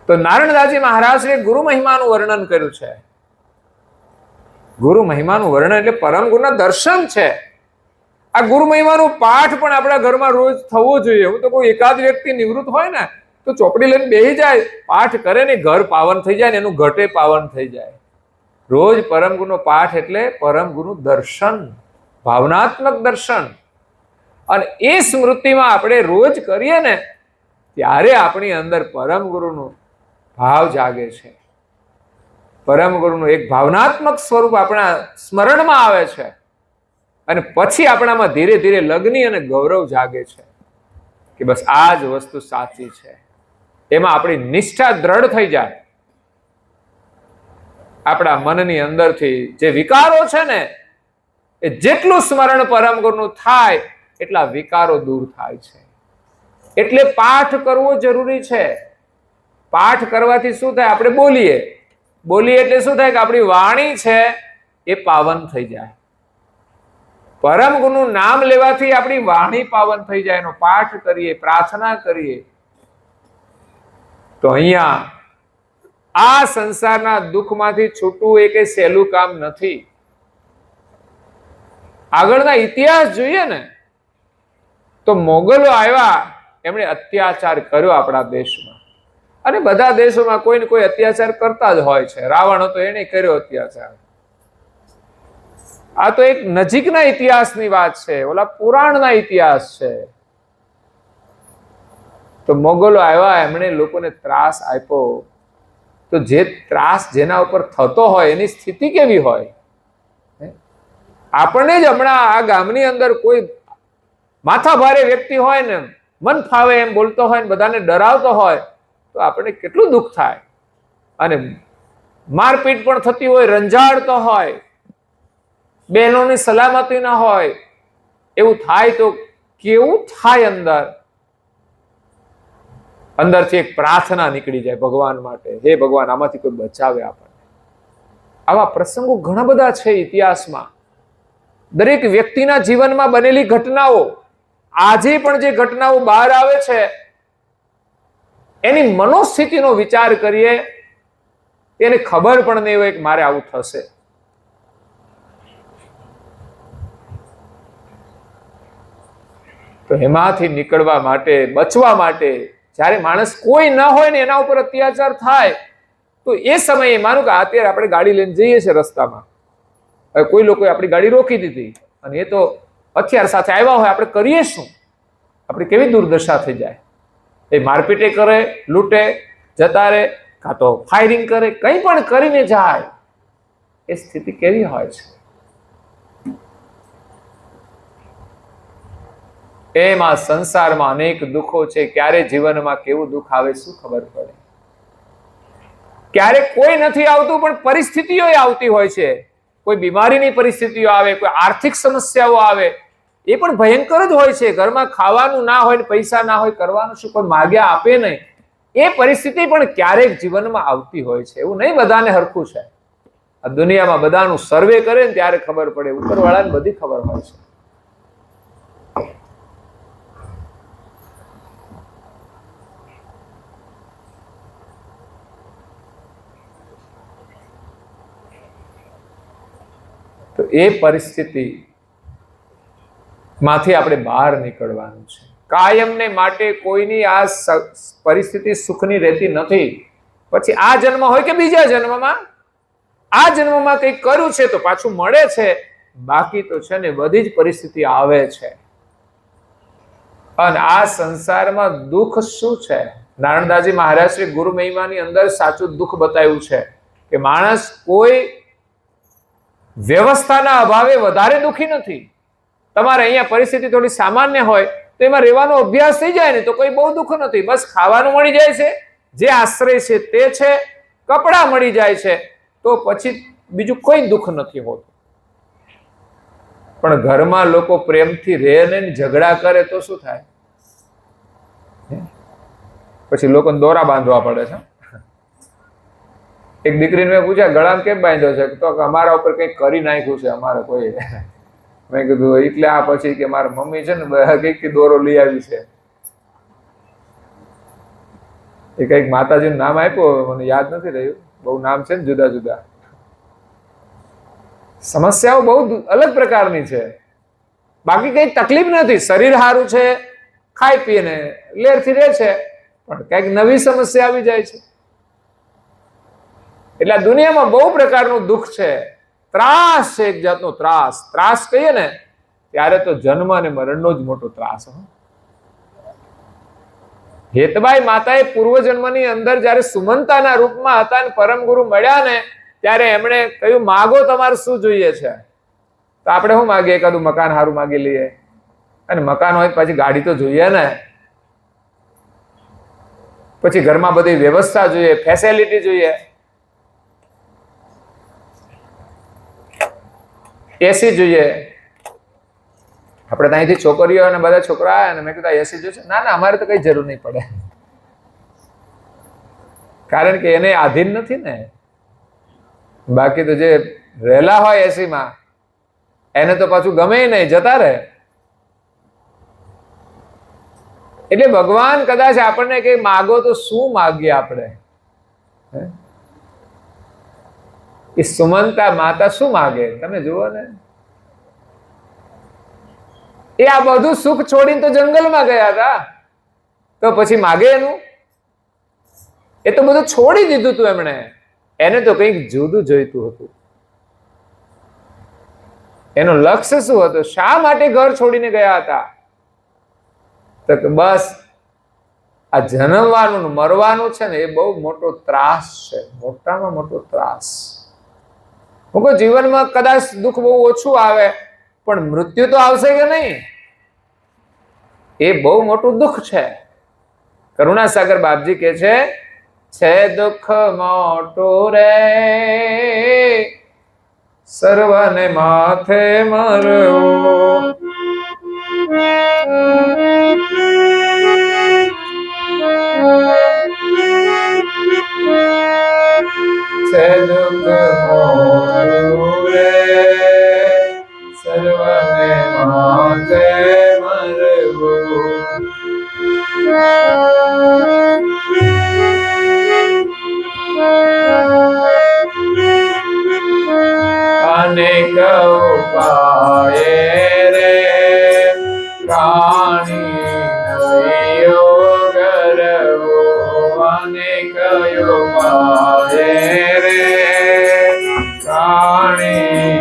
તો નારાયણદાસજી મહારાજે ગુરુ મહિમાનું વર્ણન કર્યું છે. ગુરુ મહિમાનું વર્ણન એટલે પરમ ગુરુના દર્શન છે. આ ગુરુ મહિમાનું પાઠ પણ આપણા ઘરમાં રોજ થવો જોઈએ. હું તો કોઈ એકાદ વ્યક્તિ નિવૃત્ત હોય ને તો ચોપડી લઈને બેસી જાય, પાઠ કરે ને ઘર પાવન થઈ જાય ને એનું ઘટે પાવન થઈ જાય. રોજ પરમ ગુરુનો પાઠ એટલે પરમ ગુરુ દર્શન, ભાવનાત્મક દર્શન. અને એ સ્મૃતિમાં આપણે રોજ કરીએ ને ત્યારે આપણી અંદર પરમ ગુરુનું ભાવ જાગે છે. પરમ ગુરુનું એક ભાવનાત્મક સ્વરૂપ આપણા સ્મરણમાં આવે છે, અને પછી આપણામાં ધીરે ધીરે લગ્ની અને ગૌરવ જાગે છે કે બસ આ જ વસ્તુ સાચી છે. એમાં આપણી નિષ્ઠા દ્રઢ થઈ જાય. આપણા મનની અંદરથી જે વિકારો છે ને, એ જેટલું સ્મરણ પરમ ગુરુનું થાય એટલા વિકારો દૂર થાય છે. એટલે પાઠ કરવો જરૂરી છે. પાઠ કરવાથી શું થાય? આપણે બોલીએ એટલે શું થાય કે આપણી વાણી છે એ પાવન થઈ જાય. પરમ ગુરુનું નામ લેવાથી આપણી વાણી પાવન થઈ જાય. એનો પાઠ કરીએ, પ્રાર્થના કરીએ તો અહીંયા આ સંસારના દુઃખમાંથી છૂટવું એ કઈ સહેલું કામ નથી. આગળના ઇતિહાસ જોઈએ ને તો મોગલો આવ્યા, એમણે અત્યાચાર કર્યો આપણા દેશમાં. અને બધા દેશોમાં કોઈ ને કોઈ અત્યાચાર કરતા જ હોય છે. રાવણ હતો, એને કર્યો અત્યાચાર. આ તો એક નજીકના ઇતિહાસની વાત છે, ઓલા પુરાણના ઇતિહાસ છે. તો મોગલો આવ્યા, એમણે લોકોને ત્રાસ આપ્યો. તો જે ત્રાસ જેના ઉપર થતો હોય એની સ્થિતિ કેવી હોય? આપણને જ હમણાં આ ગામની અંદર કોઈ માથા ભારે વ્યક્તિ હોય ને, મન ફાવે એમ બોલતો હોય ને બધાને ડરાવતો હોય તો આપણને કેટલું દુઃખ થાય. અને મારપીટ પણ થતી હોય, રંજાડતો હોય, બહેનોની સલામતી ના હોય, એવું થાય તો કેવું થાય? અંદરથી એક પ્રાર્થના નીકળી જાય ભગવાન માટે, હે ભગવાન આમાંથી કોઈ બચાવે આપણને. આવા પ્રસંગો ઘણા બધા છે ઇતિહાસમાં. દરેક વ્યક્તિના જીવનમાં બનેલી ઘટનાઓ, આજે પણ જે ઘટનાઓ બહાર આવે છે એની મનોસ્થિતિનો વિચાર કરીએ, એને ખબર પણ નહીં હોય કે મારે આવું થશે. તો એમાંથી નીકળવા માટે, બચવા માટે, જ્યારે માણસ કોઈ ન હોય ને એના ઉપર અત્યાચાર થાય તો એ સમયે માનું કે અત્યારે આપણે ગાડી લઈને જઈએ છીએ રસ્તામાં, હવે કોઈ લોકોએ આપણી ગાડી રોકી દીધી અને એ તો હથિયાર સાથે આવ્યા હોય, આપણે કરીએ શું? આપણી કેવી દુર્દશા થઈ જાય. એ મારપીટે કરે, લૂંટે, જતા રહે, કાં તો ફાયરિંગ કરે, કંઈ પણ કરીને જાય. એ સ્થિતિ કેવી હોય છે? એમાં સંસારમાં અનેક દુઃખો છે. ક્યારે જીવનમાં કેવું દુઃખ આવે શું ખબર પડે? ક્યારેક કોઈ નથી આવતું પણ પરિસ્થિતિઓ આવતી હોય છે. કોઈ બીમારીની પરિસ્થિતિઓ આવે, કોઈ આર્થિક સમસ્યાઓ આવે, એ પણ ભયંકર જ હોય છે. ઘરમાં ખાવાનું ના હોય, પૈસા ના હોય, કરવાનું શું, કોઈ માગ્યા આપે નહીં, એ પરિસ્થિતિ પણ ક્યારેક જીવનમાં આવતી હોય છે. એવું નહીં બધાને હરખું છે. આ દુનિયામાં બધાનું સર્વે કરે ને ત્યારે ખબર પડે, ઉપરવાળાને બધી ખબર હોય છે. તો એ પરિસ્થિતિ માંથી આપણે બહાર નીકળવાનું છે. કાયમને માટે કોઈની આ પરિસ્થિતિ સુખની રહેતી નથી. પછી આ જન્મ હોય કે બીજા જન્મમાં, આ જન્મમાં કંઈક કર્યું છે તો પાછું મળે છે, બાકી તો છે ને બધી જ પરિસ્થિતિ આવે છે. અને આ સંસારમાં દુઃખ શું છે? નારણદાસજી મહારાજ શ્રી ગુરુ મહિમાની અંદર સાચું દુઃખ બતાવ્યું છે કે માણસ કોઈ વ્યવસ્થાના અભાવે વધારે દુઃખી નથી. તમારે અહીંયા પરિસ્થિતિ થોડી સામાન્ય હોય તો એમાં રહેવાનો અભ્યાસ થઈ જાય ને તો કોઈ બહુ દુઃખ નથી. બસ ખાવાનું મળી જાય છે, જે આશ્રય છે તે છે, કપડાં મળી જાય છે, તો પછી બીજું કોઈ દુઃખ નથી હોતું. પણ ઘરમાં લોકો પ્રેમથી રહે ને ઝઘડા કરે તો શું થાય? પછી લોકોને દોરા બાંધવા પડે છે. એક દીકરીને મેં પૂછ્યા, ગળામાં કેમ બાંધ્યો છે? તો અમારા ઉપર કંઈક કરી નાખ્યું છે અમારે કોઈ. મેં કીધું એટલે આ પછી કે મારા મમ્મી છે ને કંઈક દોરો લઈ આવી છે. એ કંઈક માતાજીનું નામ આપ્યું, મને યાદ નથી રહ્યું, બહુ નામ છે ને જુદા જુદા. સમસ્યાઓ બહુ અલગ પ્રકારની છે, બાકી કઈ તકલીફ નથી. શરીર સારું છે, ખાઈ પીને લેરથી રહે છે, પણ કઈક નવી સમસ્યા આવી જાય છે. એટલે દુનિયામાં બહુ પ્રકારનું દુઃખ છે, ત્રાસ છે, એક જાતનો ત્રાસ. ત્રાસ કહીએ ને ત્યારે તો જન્મ અને મરણનો જ મોટો ત્રાસ. હેતબાઈ માતાએ પૂર્વજન્મની અંદર જયારે સુમંતાના રૂપમાં હતા અને પરમ ગુરુ મળ્યા ને ત્યારે એમણે કહ્યું, માગો તમારે શું જોઈએ છે? તો આપણે શું માગીએ? એકાદું મકાન સારું માગી લઈએ, અને મકાન હોય પછી ગાડી તો જોઈએ ને, પછી ઘરમાં બધી વ્યવસ્થા જોઈએ, ફેસિલિટી જોઈએ, એસી જોઈએ. આપણે ત્યાંથી છોકરીઓ અને બધા છોકરા આવ્યા અને મેં કીધું એસી જોશે? ના ના, અમારે તો કઈ જરૂર નહીં પડે, કારણ કે એને આધીન નથી ને. બાકી તો જે રહેલા હોય એસીમાં એને તો પાછું ગમે નહીં, જતા રહે. એટલે ભગવાન કદાચ આપણને કઈ માગો તો શું માગીએ આપણે? એ સુમંતા માતા શું માગે તમે જુઓ ને. એ આ બધું સુખ છોડીને તો જંગલમાં ગયા હતા, તો પછી માગે એનું? એ તો બધું છોડી દીધું તું એમણે. એને તો કંઈક જુદું જોઈતું હતું. એનું લક્ષ્ય શું હતું? શા માટે ઘર છોડીને ગયા હતા? તો બસ આ જન્મવાનું મરવાનું છે ને એ બહુ મોટો ત્રાસ છે, મોટામાં મોટો ત્રાસ. હું કહું જીવનમાં કદાચ દુઃખ બહુ ઓછું આવે, પણ મૃત્યુ તો આવશે કે નહીં, એ બહુ મોટું દુઃખ છે. કરુણાસાગર બાપજી કે છે દુઃખ મોટું રે સર્વને માથે મરવું, છે દુઃખ મોટું રે સર્વને માથે મરવું. અનેક ઉપાયે રે પ્રાણી યોગ રવો, અનેક ઉપાયે રે પ્રાણી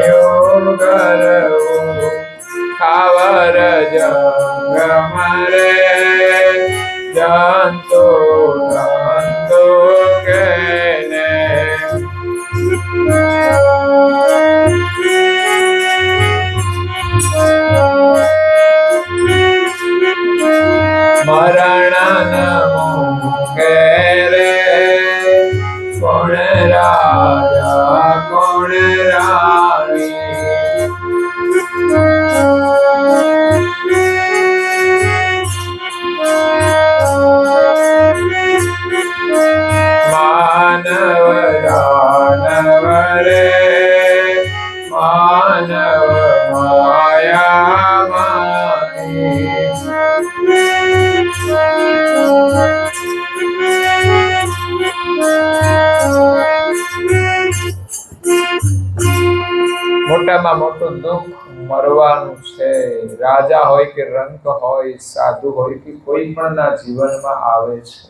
યોગ રવો, ખાવર જંગમ રે જંતુ જંતુ કેને. મરણ મુકે રે કોણ રાજા કોણ રાણી, મોટામાં મોટું દુઃખ મરવાનું છે. રાજા હોય કે રંક હોય, સાધુ હોય કે કોઈ પણ ના જીવનમાં આવે છે.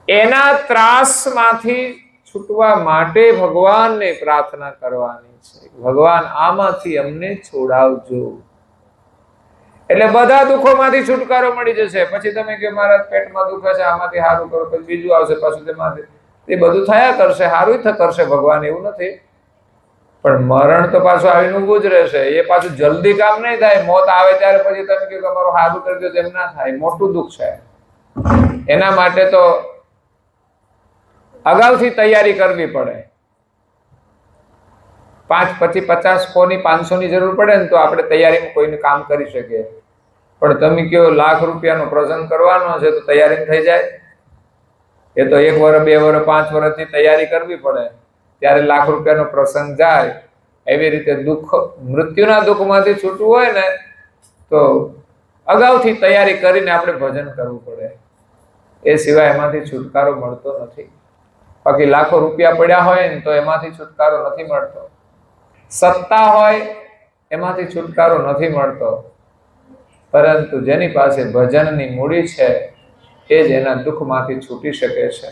એના ત્રાસમાંથી છૂટવા માટે ભગવાનને પ્રાર્થના કરવાની છે. ભગવાન આમાંથી અમને છોડાવજો. એટલે બધા દુઃખોમાંથી છુટકારો મળી જશે. પછી તમે કે મારા પેટમાં દુખે છે, આમાંથી સારું કરો, પછી બીજું આવશે, પાછું તેમાંથી એ બધું થયા કરશે, સારું કરશે ભગવાન, એવું નથી. પણ મરણ તો પાછું આવીને ઊભું જ રહેશે. એ પાછું જલ્દી કામ નહીં થાય. મોત આવે ત્યારે પછી તમે કહો તમારું સારું કરી દો, તેમ ના થાય. મોટું દુઃખ છે. એના માટે તો અગાઉથી તૈયારી કરવી પડે. 5, 25, 50, 100 ની 500 ની જરૂર પડે ને તો આપણે તૈયારીમાં કોઈનું કામ કરી શકીએ. પણ તમે કહો લાખ રૂપિયાનો પ્રસંગ કરવાનો છે તો તૈયારી થઈ જાય? એ તો 1 વર્ષ, 2 વર્ષ, 5 વર્ષથી તૈયારી કરવી પડે, ત્યારે લાખ રૂપિયાનો પ્રસંગ જાય. એવી રીતે દુઃખ, મૃત્યુના દુઃખમાંથી છૂટવું હોય ને તો અગાઉથી તૈયારી કરીને આપણે ભજન કરવું પડે. એ સિવાય એમાંથી છુટકારો મળતો નથી. બાકી લાખો રૂપિયા પડ્યા હોય ને તો એમાંથી છુટકારો નથી મળતો. સત્તા હોય એમાંથી છુટકારો નથી મળતો. પરંતુ જેની પાસે ભજનની મૂડી છે એ જ એના દુઃખમાંથી છૂટી શકે છે.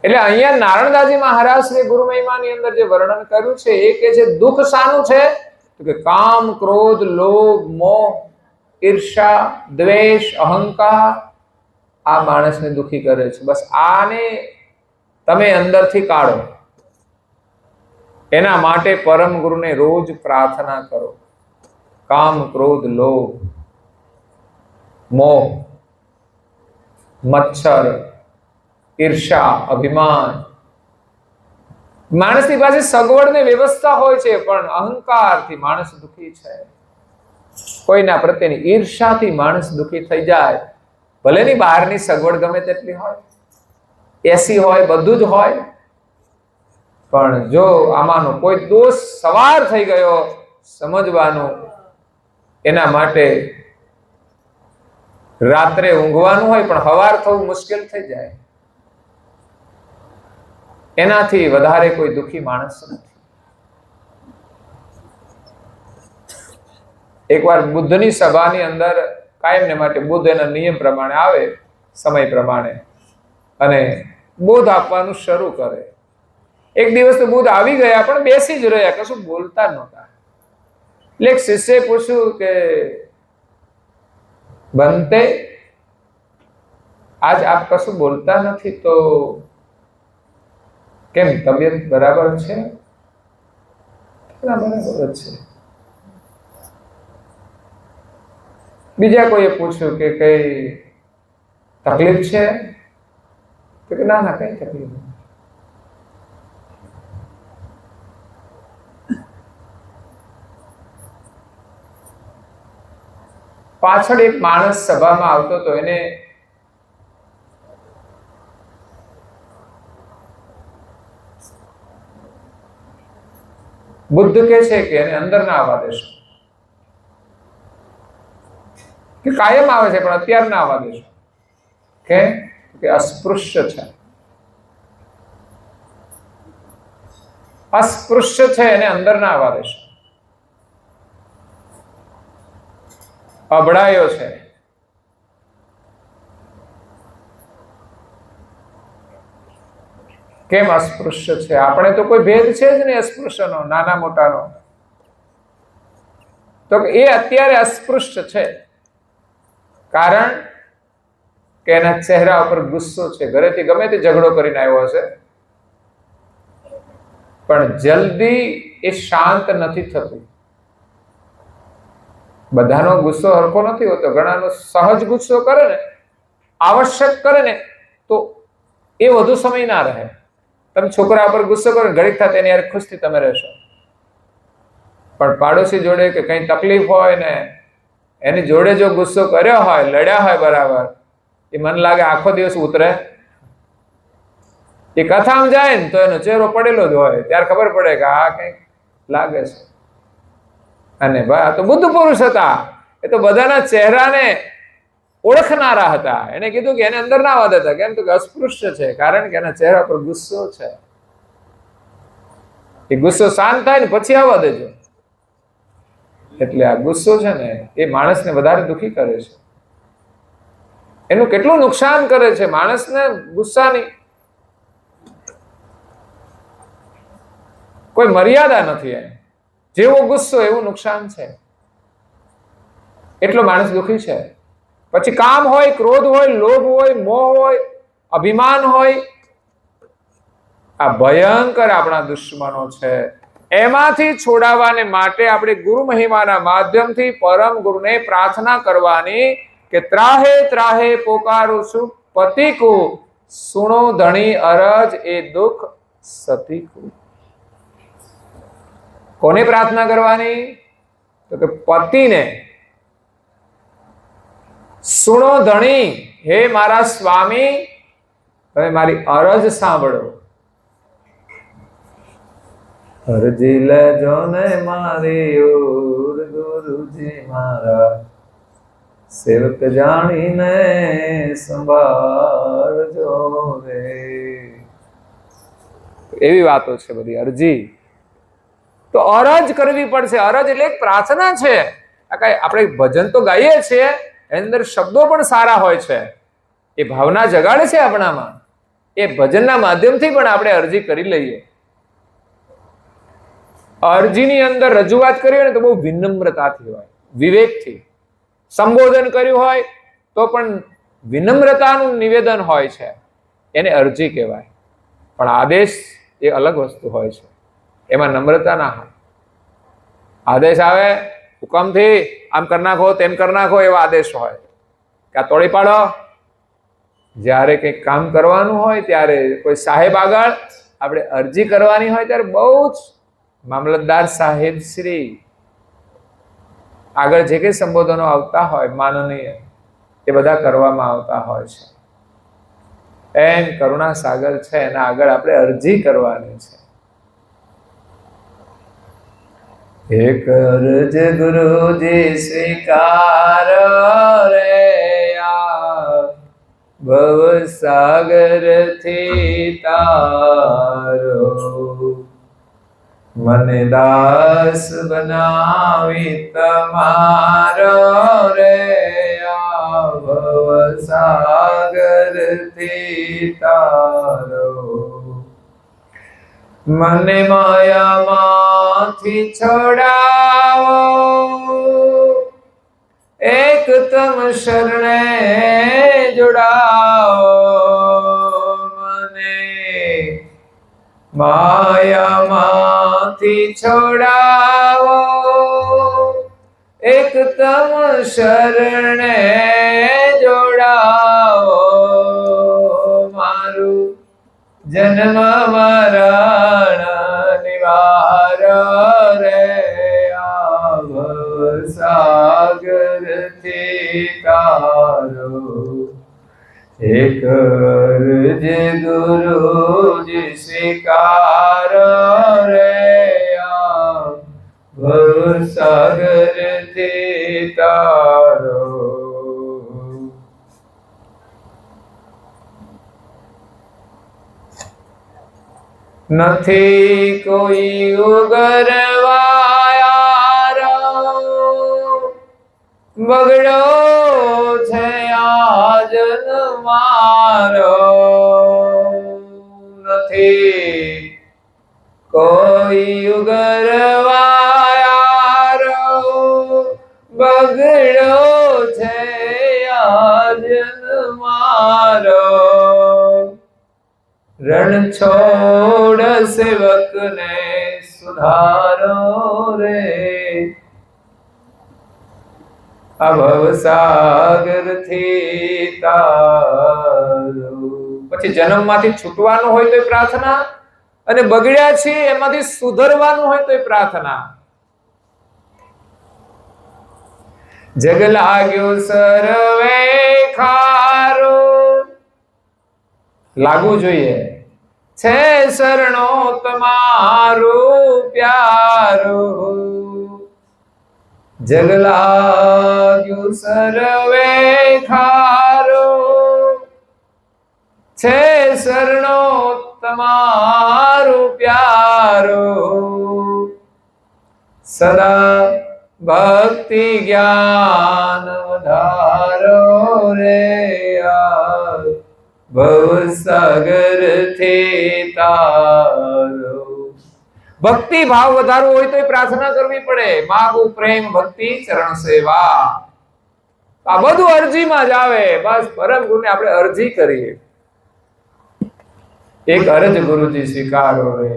એટલે અહીંયા નારણદાસજી મહારાજ શ્રી ગુરુ મહિમાની અંદર જે વર્ણન કર્યું છે એ કે છે દુઃખ શાનું છે? તો કે કામ, ક્રોધ, લોભ, મોહ, ઈર્ષા, દ્વેષ, અહંકાર આ માણસને દુઃખી કરે છે. બસ આને તમે અંદરથી કાઢો. એના માટે પરમ ગુરુને રોજ પ્રાર્થના કરો. કામ, ક્રોધ, લોભ, મોહ, મચ્છર, ઈર્ષા, અભિમાન. માણસની પાસે સગવડ ને વ્યવસ્થા હોય છે પણ અહંકારથી માણસ દુઃખી છે. કોઈના પ્રત્યેની ઈર્ષાથી માણસ દુઃખી થઈ જાય. ભલે ની બહારની સગવડ ગમે તેટલી હોય, એસી હોય, બધું જ હોય, પણ જો આમાંનો કોઈ દોષ સવાર થઈ ગયો સમજવાનું. એના માટે રાત્રે ઊંઘવાનું હોય પણ સવાર થવું મુશ્કેલ થઈ જાય. એનાથી વધારે કોઈ દુઃખી માણસ નથી. એકવાર બુદ્ધની સભાની અંદર કાયમને માટે બુદ્ધ એના નિયમ પ્રમાણે આવે, સમય પ્રમાણે, અને બોધ આપવાનું શરૂ કરે. એક દિવસ તો બુદ્ધ આવી ગયા પણ બેસી જ રહ્યા, કશું બોલતા નહોતા. એટલે એક શિષ્યએ પૂછ્યું કે બનતે, આજ આપ કશું બોલતા નથી તો કેમ, તબિયત બરાબર છે? બરાબર છે. બીજા કોઈએ પૂછ્યું કે કઈ તકલીફ છે? તો કે ના ના, કઈ તકલીફ નથી. પાછળ એક માણસ સભામાં આવતો હતો. એને બુદ્ધ કહે છે કે એને અંદર ના આવવા દેશો, કે કાયમ આવે છે પણ અત્યારે ના આવવા દેશો. કે અસ્પૃશ્ય છે, અસ્પૃશ્ય છે, એને અંદર ના આવવા દેશો. અભડાયો છે. કેમ અસ્પૃશ્ય છે? આપણે તો કોઈ ભેદ છે જ નહીં અસ્પૃશ્યનો, નાના મોટાનો. તો એ અત્યારે અસ્પૃશ્ય છે કારણ કે એના ચહેરા ઉપર ગુસ્સો છે. ઘરેથી ગમે તે ઝઘડો કરીને આવ્યો હશે પણ જલ્દી એ શાંત નથી થતું. બધાનો ગુસ્સો હરખો નથી હોતો. ઘણાનો સહજ ગુસ્સો કરે ને, આવશ્યક કરે ને તો એ વધુ સમય ના રહે. તમે છોકરા પર ગુસ્સો કરો, ઘડીક થાય એની યાર ખુશથી તમે રહેશો. પણ પાડોશી જોડે કે કઈ તકલીફ હોય ને એની જોડે જો ગુસ્સો કર્યો હોય, લડ્યા હોય બરાબર, એ મને લાગે આખો દિવસ ઉતરે. એ કથામાં જાય ને તો એનો ચહેરો પડેલો જ હોય, ત્યારે ખબર પડે કે આ કઈક લાગે છે. અને ભાઈ આ તો બુદ્ધ પુરુષ હતા. એ તો બધાના ચહેરાને ઓળખનારા હતા. એને કીધું કે એને અંદર ના આવવા દેતા. કેમ? તો કે અસ્પૃશ્ય છે કારણ કે એના ચહેરા પર ગુસ્સો છે. એ ગુસ્સો શાંત થાય ને પછી આવવા દેજો. એટલે આ ગુસ્સો છે ને એ માણસને વધારે દુઃખી કરે છે. એનું કેટલું નુકસાન કરે છે માણસને. ગુસ્સાની કોઈ મર્યાદા નથી. જેવો ગુસ્સો એવું નુકસાન છે. એટલો માણસ દુઃખી છે. પછી કામ હોય, ક્રોધ હોય, લોભ હોય, મોહ હોય, અભિમાન હોય, આ ભયંકર આપણા દુશ્મનો છે. એમાંથી છોડાવવાને માટે આપણે ગુરુ મહિમાના માધ્યમથી પરમ ગુરુને પ્રાર્થના કરવાની કે ત્રાહે ત્રાહે પોકારું છું પતિકુ, સુણો ધણી અરજ એ દુઃખ સતીકુ. કોને પ્રાર્થના કરવાની? તો કે પતિને. સુણો ધણી, હે મારા સ્વામી, તમે મારી અરજ સાંભળો. અરજી લેજો ને મારી ઓર ગુરુજી મારા, સેવક જાણીને સંભાળજો રે. એવી વાતો છે બધી. અરજી તો અરજ કરવી પડશે. અરજ એટલે એક પ્રાર્થના છે. આપણે ભજન તો ગાઈએ છીએ, એની અંદર શબ્દો પણ સારા હોય છે, એ ભાવના જગાડે છે આપણામાં. એ ભજનના માધ્યમથી પણ આપણે અરજી કરી લઈએ. અરજીની અંદર રજૂઆત કરી હોય ને તો બહુ વિનમ્રતાથી હોય, વિવેકથી. સંબોધન કર્યું હોય તો પણ વિનમ્રતાનું નિવેદન હોય છે, એને અરજી કહેવાય. પણ આદેશ એ અલગ વસ્તુ હોય છે, એમાં નમ્રતા ના હોય. આદેશ આવે હુકમથી, આમ કરી નાખો, તેમ કરી નાખો, એવા આદેશ હોય કે આ તોડી પાડો. જ્યારે કંઈક કામ કરવાનું હોય ત્યારે કોઈ સાહેબ આગળ આપણે અરજી કરવાની હોય ત્યારે બહુ જ મામલતદાર સાહેબ શ્રી આગળ જે કંઈ સંબોધનો આવતા હોય માનનીય, એ બધા કરવામાં આવતા હોય છે. એમ કરુણા સાગર છે, એના આગળ આપણે અરજી કરવાની છે. એક અરજ ગુરુજી સ્વીકાર રે, આ ભવ સાગર થી તારો, મને દાસ બનાવી તમારો રે, આ ભવ સાગર થી તારો. મને માયામાંથી છોડાવો, એક તમ શરણે જોડાવો. મને માયામાંથી છોડાવો, એક તમ શરણે જોડાવો. મારું જન્મ મરણ નિવાર રે, આ ભવ સાગર થી તારો. એક અરજ ગુરુજી સ્વીકાર રે, આ ભવ સાગર થી તારો. નથી કોઈ ઉગરવાયારો, બગડો છે આજન મારો. નથી કોઈ ઉગરવાયારો, બગડો છે આજન મારો. રણ છોડ સેવક ને સુધારો રે, આ ભવ સાગર થી તારો. પછી જન્મમાંથી છૂટવાનું હોય તો પ્રાર્થના, અને બગડ્યા છે એમાંથી સુધરવાનું હોય તો પ્રાર્થના. જગ લાગ્યો સર્વે ખારો, લાગવું જોઈએ. છે શરણો તમારું પ્યારું, જગ લાગ્યું સર્વે ખારું. છે શરણો તમારું प्यारो सदा भक्ति ज्ञान धारो रे भव सागर थे तारो। भक्ति भाव વધારવો હોય તો પ્રાર્થના કરવી પડે, માગું પ્રેમ ભક્તિ ચરણ સેવા. આ બધું અરજીમાં જ આવે. બસ પરમ ગુરુને આપણે અરજી કરીએ, એક અરજ ગુરુજી સ્વીકારો રે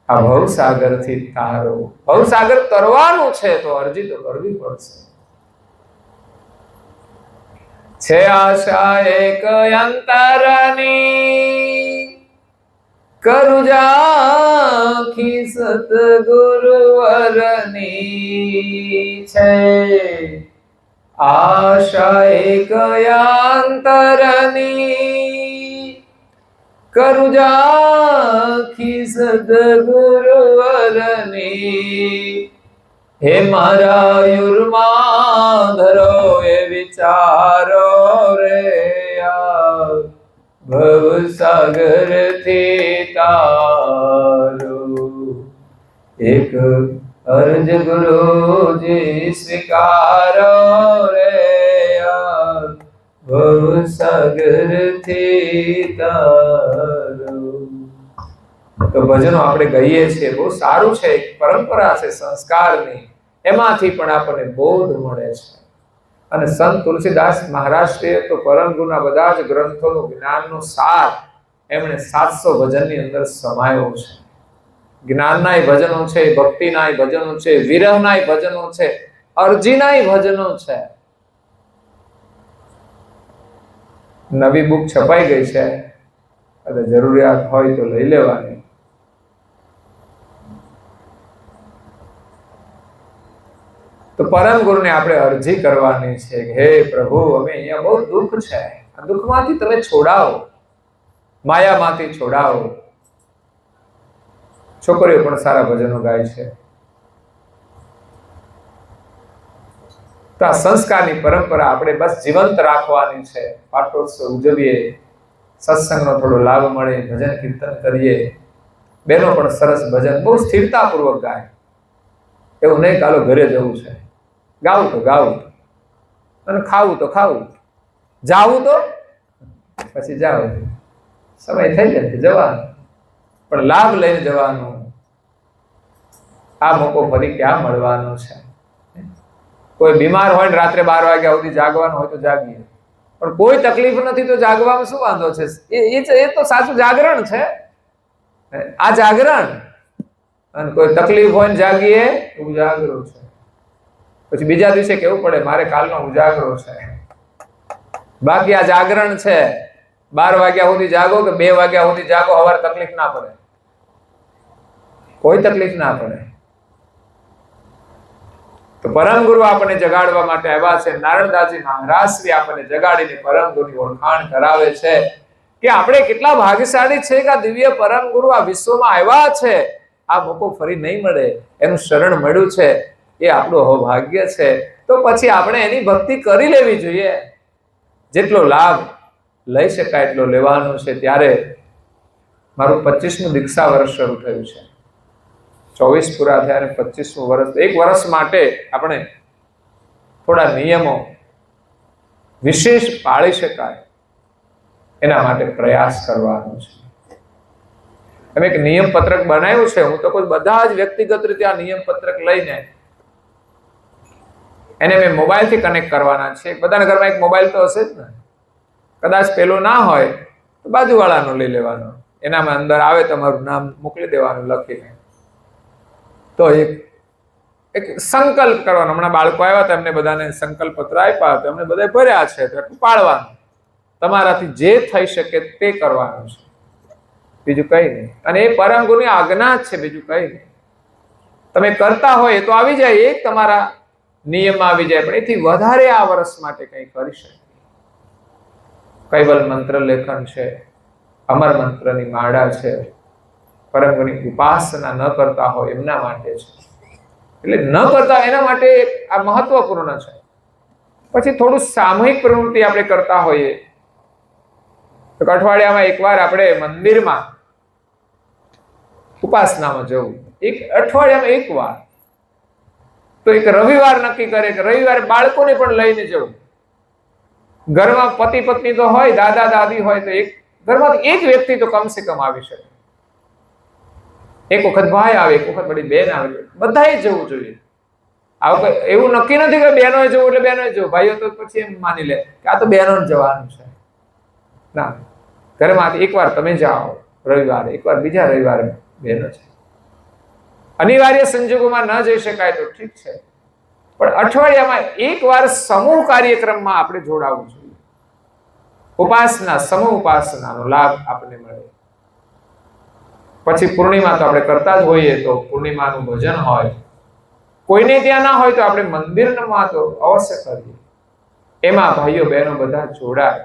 આ ભવસાગર થી તારો. ભવસાગર તરવાનું છે તો અરજી તો કરવી પડશે. છે આશા એક અંતરની કરું જાખી સતગુરુવરની છે. આશા એક અંતરની કરું જાખી સદગુરુવરની. હે મારા યુરમાં ધરો એ વિચારો રે ભવસાગર થી તારો. એક અરજ ગુરુજી સ્વીકારો રે ભવસાગર થી તારો. તો ભજનો આપણે ગઈએ છીએ, બહુ સારું છે, એક પરંપરા છે સંસ્કારની, એમાંથી પણ આપણને બોધ મળે છે. અને સંત તુલસીદાસ મહારાષ્ટ્રીય તો પરમ ગુરુના બધા જ ગ્રંથોનું જ્ઞાનનો સાર એમણે 700 ભજનની અંદર સમાયો છે. જ્ઞાનના ભજનો છે, ભક્તિના ભજનો છે, વિરહના ભજનો છે, અરજીના ભજનો છે. નવી બુક છપાઈ ગઈ છે, અને જરૂરિયાત હોય તો લઈ લેવાની. તો પરમ ગુરુને આપણે અરજી કરવાની છે કે હે પ્રભુ, અમે અહીંયા બહુ દુઃખ છે, આ દુઃખમાંથી તમે છોડાવો, માયામાંથી છોડાવો. છોકરીઓ પણ સારા ભજનો ગાય છે. તો આ સંસ્કારની પરંપરા આપણે બસ જીવંત રાખવાની છે. પાટોત્સવ ઉજવીએ, સત્સંગનો થોડો લાભ મળે, ભજન કીર્તન કરીએ. બહેનો પણ સરસ ભજન બહુ સ્થિરતાપૂર્વક ગાય. એવું નહીં કાલો ઘરે જવું છે, ગાવું તો ગાવું, અને ખાવું તો ખાવું, જાવું તો પછી જાવ, સમય થઈ જાય જવાનું, પણ લાભ લઈને જવાનું. આ મોકો ફરી ક્યાં મળવાનો છે? કોઈ બીમાર હોય ને રાત્રે 12 વાગ્યા સુધી જાગવાનું હોય તો જાગીએ, પણ કોઈ તકલીફ નથી તો જાગવામાં શું વાંધો છે? એ તો સાચું જાગરણ છે. આ જાગરણ. અને કોઈ તકલીફ હોય ને જાગીએ, ઉજાગરો છે. પછી બીજા દિવસે કેવું પડે મારે કાલનો ઉજાગરો છે. બાકી આ જાગરણ છે. 12 વાગ્યા સુધી જાગો કે 2 વાગ્યા સુધી જાગો, સવારે તકલીફ ના પડે, કોઈ તકલીફ ના પડે. તો પરમ ગુરુ આપણને જગાડવા માટે આવ્યા છે. નારણદાસજી મહારાજશ્રી આપણને જગાડીને પરમ ગુરુની ઓળખાણ કરાવે છે કે આપણે કેટલા ભાગ્યશાળી છે કે આ દિવ્ય પરમ ગુરુ આ વિશ્વમાં આવ્યા છે. આ મોકો ફરી નહીં મળે, એનું શરણ મળ્યું છે, એ આપણું સૌભાગ્ય છે. તો પછી આપણે એની ભક્તિ કરી લેવી જોઈએ. જેટલો લાભ લઈ શકાય એટલો લેવાનો છે. ત્યારે મારું 25મું દીક્ષા વર્ષ શરૂ થયું છે. 24 પૂરા થયા અને 25મું વર્ષ. એક વર્ષ માટે આપણે થોડા નિયમો વિશેષ પાળી શકાય એના માટે પ્રયાસ કરવાનો છે. અમે એક નિયમ પત્રક બનાવ્યું છે. હું તો કોઈ બધા જ વ્યક્તિગત રીતે આ નિયમ પત્રક લઈને એને મેં મોબાઈલથી કનેક્ટ કરવાના છે. બધાના ઘરમાં એક મોબાઈલ તો હશે જ ને. કદાચ પેલો ના હોય તો બાજુવાળાનો લઈ લેવાનો, એનામાં અંદર આવે તમારું નામ મોકલી દેવાનું લખીને. તો એક સંકલ્પ કરવાનો. હમણાં બાળકો આવ્યા હતા, એમને બધાને સંકલ્પ પત્ર આપ્યા હતા, એમને બધા ભર્યા છે, તો એટલું પાડવાનું. તમારાથી જે થઈ શકે તે કરવાનું છે, બીજું કઈ નહીં. અને એ પરમ ગુરુની આજ્ઞા જ છે, બીજું કઈ નહીં. તમે કરતા હોય તો આવી જાય, એક તમારા નિયમમાં આવી જાય. પણ એથી વધારે આ વર્ષ માટે કંઈ કરી શકે. કૈવલ મંત્ર લેખન છે, અમર મંત્રની માળા છે, પરમ ગુરુની ઉપાસના ન કરતા હોય એમના માટે છે. એટલે ન કરતા એના માટે આ મહત્વપૂર્ણ છે. પછી થોડું સામૂહિક પ્રવૃત્તિ આપણે કરતા હોઈએ તો અઠવાડિયામાં એકવાર આપણે મંદિરમાં ઉપાસનામાં જવું, એક અઠવાડિયામાં એક વાર, તો એક રવિવાર નક્કી કરે કે રવિવારે બાળકોને પણ લઈને જવું. ઘરમાં પતિ પત્ની તો હોય, દાદા દાદી હોય, તો એક ઘરમાંથી એક વ્યક્તિ તો કમસે કમ આવી શકે. એક વખત ભાઈ આવે, એક વખત બધી બેન આવે, બધાએ જવું જોઈએ. આવું એવું નક્કી નથી કે બહેનોએ જવું એટલે બહેનોએ જવું, ભાઈઓ તો પછી એમ માની લે કે આ તો બહેનોને જવાનું છે. ના, ઘરમાંથી એકવાર તમે જાઓ રવિવારે, એકવાર બીજા રવિવારે બહેનો છે. અનિવાર્ય સંજોગોમાં ન જઈ શકાય તો ઠીક છે, પણ અઠવાડિયામાં એકવાર સમૂહ કાર્યક્રમમાં આપણે જોડાવવું જોઈએ. ઉપાસના, સમૂહ ઉપાસનાનો લાભ આપણને મળે. પછી પૂર્ણિમા તો આપણે કરતા જ હોઈએ, તો પૂર્ણિમાનું ભજન હોય, કોઈને ત્યાં ના હોય તો આપણે મંદિરમાં તો અવશ્ય કરીએ. એમાં ભાઈઓ બહેનો બધા જોડાય,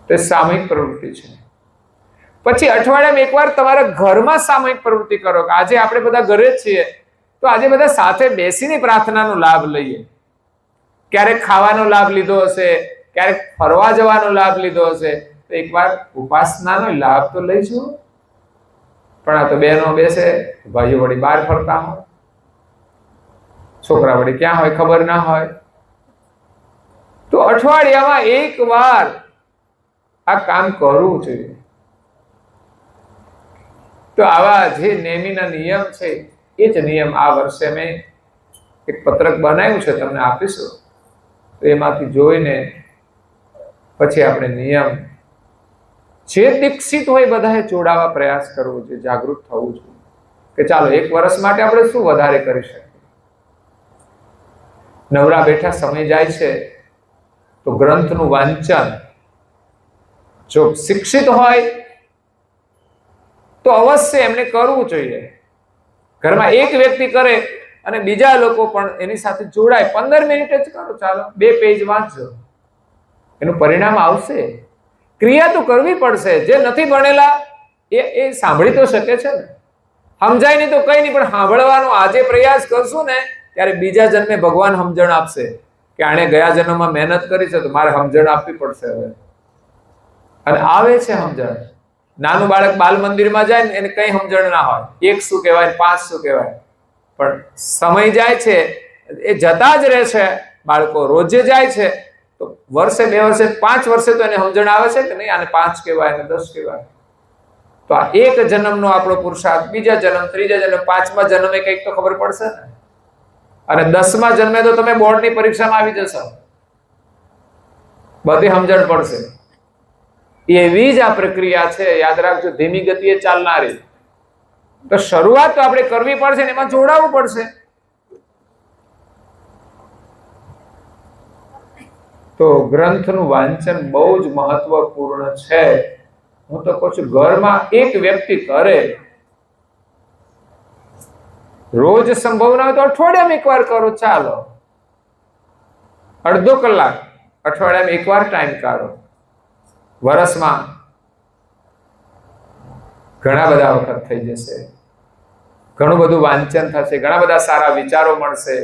તે સામૂહિક પ્રવૃત્તિ છે. પછી અઠવાડિયામાં એકવાર તમારા ઘરમાં સામૂહિક પ્રવૃત્તિ કરો. આજે આપણે બધા ઘરે જ છીએ, તો આજે બધા સાથે બેસીને પ્રાર્થનાનો લાભ લઈએ. ક્યારેક ખાવાનો લાભ લીધો હશે, ક્યારેક ફરવા જવાનો લાભ લીધો હશે, તો એકવાર ઉપાસનાનો લાભ તો લઈશું. પણ આ તો બહેનો બેસે, ભાઈઓ વળી બહાર ફરતા હોય, છોકરા વળી ક્યાં હોય ખબર ના હોય. તો અઠવાડિયામાં એક વાર આ કામ કરવું જોઈએ. તો આવા જે નેમીના નિયમ છે, એ જ નિયમ આ વર્ષે મેં એક પત્રક બનાવ્યું છે, તમને આપીશું. તો એમાંથી જોઈને પછી આપણે નિયમ જે દીક્ષિત હોય બધાએ જોડાવા પ્રયાસ કરવો જોઈએ, જાગૃત થવું જોઈએ કે ચાલો એક વર્ષ માટે આપણે શું વધારે કરી શકીએ. નવરા બેઠા સમય જાય છે તો ગ્રંથનું વાંચન, જો શિક્ષિત હોય તો અવશ્ય એમને કરવું જોઈએ. ઘરમાં એક વ્યક્તિ કરે અને બીજા લોકો પણ એની સાથે જોડાય. 15 મિનિટ જ કરો, ચાલો 2 પેજ વાંચજો, એનું પરિણામ આવશે. ક્રિયા તો કરવી પડશે. જે નથી ભણેલા એ સાંભળી તો શકે છે ને, સમજાય નહીં તો કઈ નહીં, પણ સાંભળવાનો આજે પ્રયાસ કરશું ને ત્યારે બીજા જન્મે ભગવાન સમજણ આપશે કે આણે ગયા જન્મમાં મહેનત કરી છે, તો મારે સમજણ આપવી પડશે હવે. અને આવે છે સમજણ. નાનું બાળક બાલ મંદિરમાં જાય ને એને કઈ સમજણ ના હોય, 1 શું કહેવાય 5 શું કહેવાય, પણ સમય જાય છે એ જતા જ રહે છે. બાળકો રોજે જાય છે તો વર્ષે 2 વર્ષે 5 વર્ષે તો એને સમજણ આવે છે કે નહીં, આને 5 કહેવાય અને 10 કહેવાય. તો આ એક જન્મનો આપણો પુરુષાર્થ, બીજા જન્મ, ત્રીજા જન્મ, 5મા જન્મે કંઈક તો ખબર પડશે ને. અને 10મા જન્મે તો તમે બોર્ડની પરીક્ષામાં આવી જશો, બધી સમજણ પડશે. એવી જ આ પ્રક્રિયા છે, યાદ રાખજો, ધીમી ગતિએ ચાલનારી. તો શરૂઆત તો આપણે કરવી પડશે ને એમાં જોડાવવું પડશે. તો ગ્રંથનું વાંચન બહુ જ મહત્વપૂર્ણ છે. હું તો કહું છું ઘરમાં એક વ્યક્તિ કરે, રોજ સંભવ ના હોય તો અઠવાડિયામાં એકવાર કરો, ચાલો અડધો કલાક અઠવાડિયામાં એકવાર ટાઈમ કાઢો. વર્ષમાં ઘણા બધા વખત થઈ જશે, ઘણું બધું વાંચન થશે, ઘણા બધા સારા વિચારો મળશે,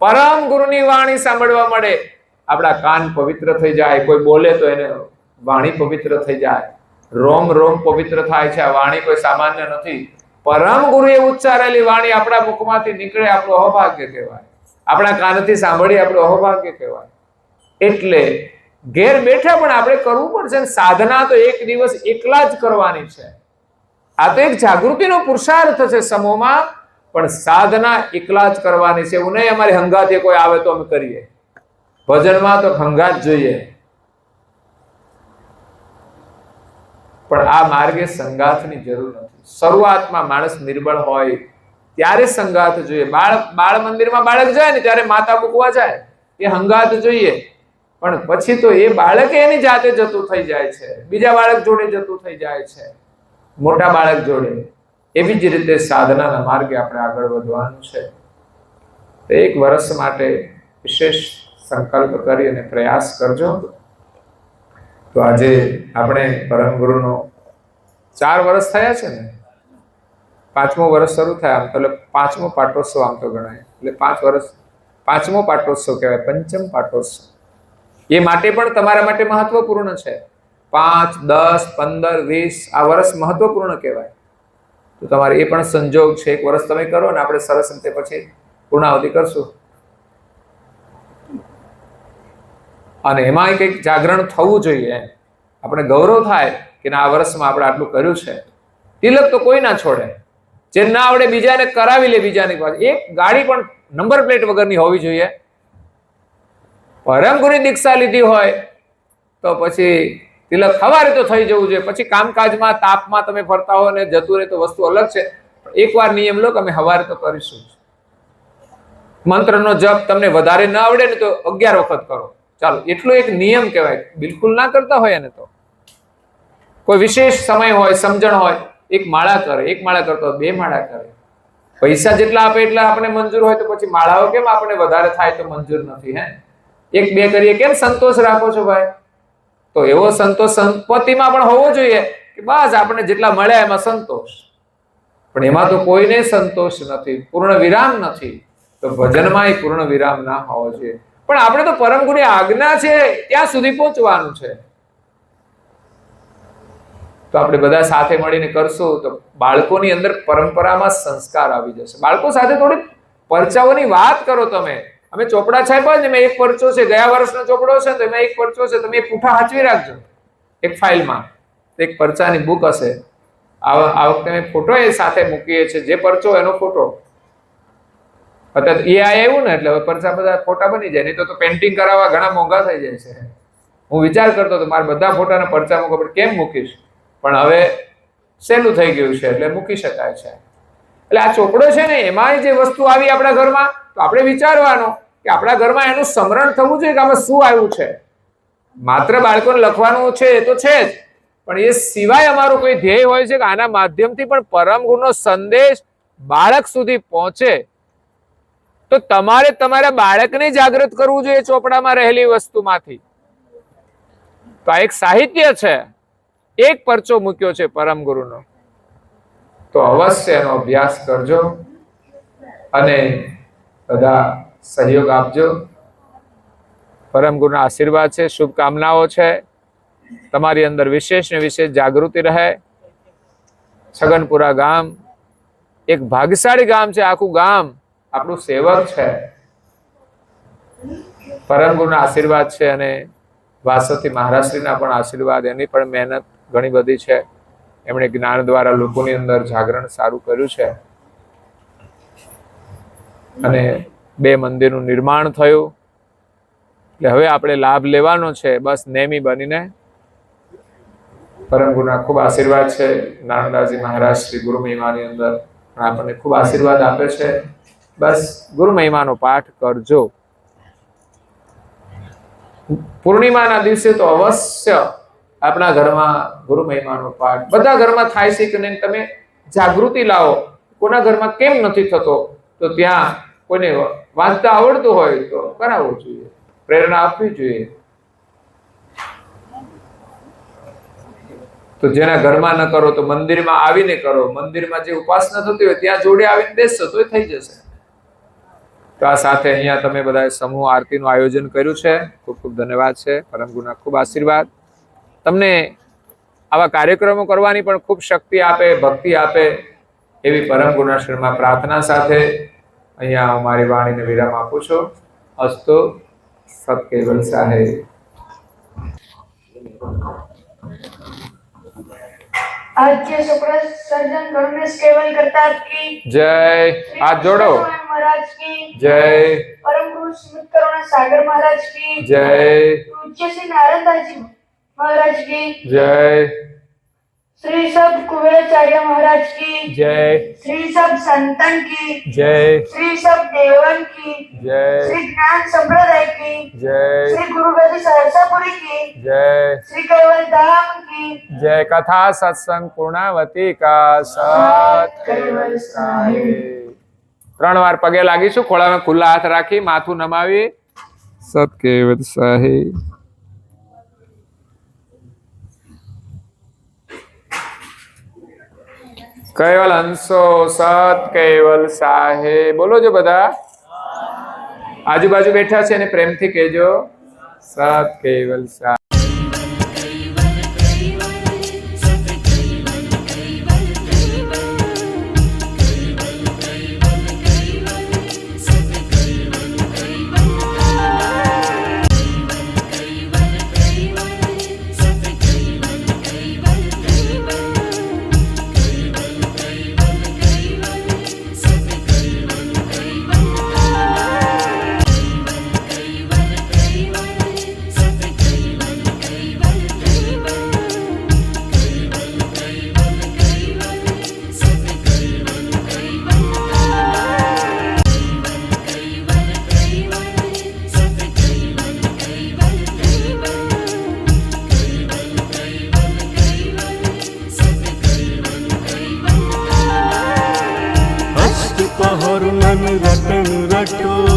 પરમ ગુરુની વાણી સાંભળવા મળે, આપણા કાન પવિત્ર થઈ જાય. કોઈ બોલે તો એને વાણી પવિત્ર થઈ જાય, રોમ રોમ પવિત્ર થાય છે. આ વાણી કોઈ સામાન્ય નથી. પરમ ગુરુએ ઉચ્ચારેલી વાણી આપણા મુખમાંથી નીકળે, આપણું અહોભાગ્ય કહેવાય. આપણા કાનથી સાંભળી આપણું અહોભાગ્ય કહેવાય. એટલે ઘેર બેઠા પણ આપણે કરવું પડશે. સાધના તો એક દિવસ એકલા જ કરવાની છે. આ તો એક જાગૃતિનો પુરુષાર્થ છે સમૂહમાં, પણ સાધના એકલા જ કરવાની છે. એવું નહીં અમારી હંગાથે કોઈ આવે તો અમે કરીએ. ભજનમાં તો હંગાત જોઈએ, પણ આ માર્ગે સંગાથની જરૂર નથી. શરૂઆતમાં માણસ નિર્બળ હોય ત્યારે સંગાથ જોઈએ. બાળ મંદિરમાં બાળક જાય ને ત્યારે માતા મૂકવા જાય, એ હંગાત જોઈએ. પણ પછી તો એ બાળક એની જાતે જતું થઈ જાય છે, બીજા બાળક જોડે જતું થઈ જાય છે, મોટા બાળક જોડે. એવી જ રીતે સાધનાના માર્ગે આપણે આગળ વધવાનું છે. એક વર્ષ માટે વિશેષ સંકલ્પ કરી અને પ્રયાસ કરજો. તો આજે આપણે પરમ ગુરુનો 4 વર્ષ થયા છે ને, 5મું વર્ષ શરૂ થયા, એટલે 5મો પાટોત્સવ આમ તો ગણાય. એટલે 5 વર્ષ 5મો પાટોત્સવ કહેવાય, પંચમ પાટોત્સવ. એ માટે પણ તમારા માટે મહત્વપૂર્ણ છે. 5, 10, 15, 20 આ વર્ષ મહત્વપૂર્ણ કહેવાય. તો તમારે એ પણ સંજોગ છે, 1 વર્ષ તમે કરો ને આપણે સરસ રીતે પછી પૂર્ણાહુતિ કરશું. અને એમાં કંઈક જાગરણ થવું જોઈએ, આપણે ગૌરવ થાય કે આ વર્ષમાં આપણે આટલું કર્યું છે. તિલક તો કોઈ ના છોડે, જે ના આવડે બીજાને કરાવી લે. બીજાની પાસે એક ગાડી પણ નંબર પ્લેટ વગરની હોવી જોઈએ. પરમ ગુરુની દીક્ષા લીધી હોય તો પછી તિલક સવારે તો થઈ જવું જોઈએ. પછી કામકાજમાં તાપમાં તમે ફરતા હો ને જતું રહે તો વસ્તુ અલગ છે. એકવાર નિયમ લો કે અમે સવારે તો કરીશું. મંત્રનો જપ તમને વધારે ન આવડે ને તો 11 વખત કરો, ચાલો, એટલો એક નિયમ કહેવાય. બિલકુલ ના કરતા હોય ને તો કોઈ વિશેષ સમય હોય, સમજણ હોય, 1 માળા કરે, 1 માળા કરતો 2 માળા કરે. પૈસા જેટલા આપે એટલા આપણે મંજૂર હોય તો પછી માળાઓ કેમ આપણે વધારે થાય તો મંજૂર નથી? 1-2 કરીએ કેમ સંતોષ રાખો છો ભાઈ? તો એવો સંતોષ સંપત્તિમાં પણ હોવો જોઈએ કે બસ આપણે જેટલા મળ્યા એમાં સંતોષ. પણ એમાં તો કોઈને સંતોષ નથી, પૂર્ણ વિરામ નથી. તો ભજનમાં પૂર્ણ વિરામ ના હોવો જોઈએ. પણ આપણે તો પરમ ગુરુની આજ્ઞા છે ત્યાં સુધી પહોંચવાનું છે. તો આપણે બધા સાથે મળીને કરશું તો બાળકોની અંદર પરંપરામાં સંસ્કાર આવી જશે. બાળકો સાથે થોડી પરચાઓની વાત કરો તમે. અમે ચોપડા છાપ્યા ને, મેં 1 પરચો છે, ગયા વર્ષનો ચોપડો છે તો એમાં 1 પરચો છે, તમે પૂઠા સાચવી રાખજો એક ફાઇલમાં. 1 પરચાની બુક હશે. આ વખતે મેં ફોટો એ સાથે મૂકીએ છીએ, જે પરચો એનો ફોટો. અત્યારે AI આવ્યું ને એટલે હવે પરચા બધા ફોટા બની જાય. નહીં તો પેન્ટિંગ કરાવવા ઘણા મોંઘા થઈ જાય છે. હું વિચાર કરતો હતો મારા બધા ફોટાના પરચા મૂકો, પણ કેમ મૂકીશ? પણ હવે સહેલું થઈ ગયું છે એટલે મૂકી શકાય છે. એટલે આ ચોપડો છે ને, એમાં જે વસ્તુ આવી આપણા ઘરમાં તો આપણે વિચારવાનો કે આપણા ઘરમાં એનું સ્મરણ થવું જોઈએ કે આમાં શું આવ્યું છે. માત્ર બાળકોને લખવાનું છે એ તો છે જ, પણ એ સિવાય અમારું કોઈ ધ્યેય હોય છે કે આના માધ્યમથી પણ પરમ ગુરુનો સંદેશ બાળક સુધી પહોંચે. તો તમારે તમારા બાળકને જાગૃત કરવું જોઈએ ચોપડામાં રહેલી વસ્તુમાંથી. તો આ એક સાહિત્ય છે, 1 પરચો મૂક્યો છે પરમ ગુરુનો. તો અવશ્ય એનો અભ્યાસ કરજો અને બધા સહયોગ આપજો. પરમ ગુરુના આશીર્વાદ છે, શુભકામનાઓ છે. તમારી અંદર વિશેષ ને વિશેષ જાગૃતિ રહે. છગનપુરા ગામ એક ભાગ્યશાળી ગામ છે. આખું ગામ આપણું સેવક છે. પરમ ગુરુના આશીર્વાદ છે અને વાસતી મહારાજશ્રીના પણ આશીર્વાદ. એની પણ મહેનત ઘણી બધી છે. એમણે જ્ઞાન દ્વારા લોકોની અંદર જાગરણ સારું કર્યું છે અને 2 મંદિરનું નિર્માણ થયું. એટલે હવે આપણે લાભ લેવાનો છે. બસ નેમી બનીને. પરમ ગુરુના ખૂબ આશીર્વાદ છે. નાનદાજી મહારાજ શ્રી ગુરુ મહિમાની અંદર આપણને ખૂબ આશીર્વાદ આપે છે. બસ ગુરુ મહિમાનો પાઠ કરજો. પૂર્ણિમાના દિવસે તો અવશ્ય આપણા ઘરમાં ગુરુ મહિમાનો પાઠ બધા ઘરમાં થાય છે કે નહીં? તમે જાગૃતિ લાવો. કોના ઘરમાં કેમ નથી થતો તો ત્યાં કોઈને વાંચતા આવડતું હોય તો કરાવવું જોઈએ, પ્રેરણા આપવી જોઈએ. તો જેના ઘરમાં ન કરો તો મંદિરમાં આવીને કરો. મંદિરમાં જે ઉપાસના થતી હોય ત્યાં જોડે આવીને બેસશો તો થઈ જશે. તો આ સાથે અહીંયા તમે બધા સમૂહ આરતીનું આયોજન કર્યું છે. ખૂબ ખૂબ ધન્યવાદ છે. પરમ ગુરુના ખૂબ આશીર્વાદ. તમને આવા કાર્યક્રમો કરવાની પણ ખૂબ શક્તિ આપે, ભક્તિ આપે એવી પરમ ગુરુના શરણમાં પ્રાર્થના સાથે અહીંયા મારી વાણીને વિરામ આપું છું. અસ્તુ સત કેવલ સાહેબ. आद्य सुप्रस सर्जन गणेश केवल करतार की जय. हाथ जोड़ो. महाराज की जय. परम गुरु स्मित करुणा सागर महाराज की जय. पूज्य श्री नारायण जी महाराज की जय. श्री सब कुबेराचार्य महाराज की जय. श्री सब संतन की जय. श्री सब देवन की जय. श्री ज्ञान संप्रदाय की जय. श्री गुरुवेदी सहरसापुरी की जय. श्री केवल धाम की जय. कथा सत्संग पूर्णावती का सत केवल साहेब. 3 વાર પગે લાગીશું. ખોળામાં ખુલ્લા હાથ રાખી માથું નમાવી. સત કેવલ સાહેબ. કેવલ હંસો સત કેવલ સાહેબ. બોલો જો બધા. આજુબાજુ બેઠા છે એને પ્રેમથી કહેજો સત કેવલ સાહેબ. और मन रटन रटो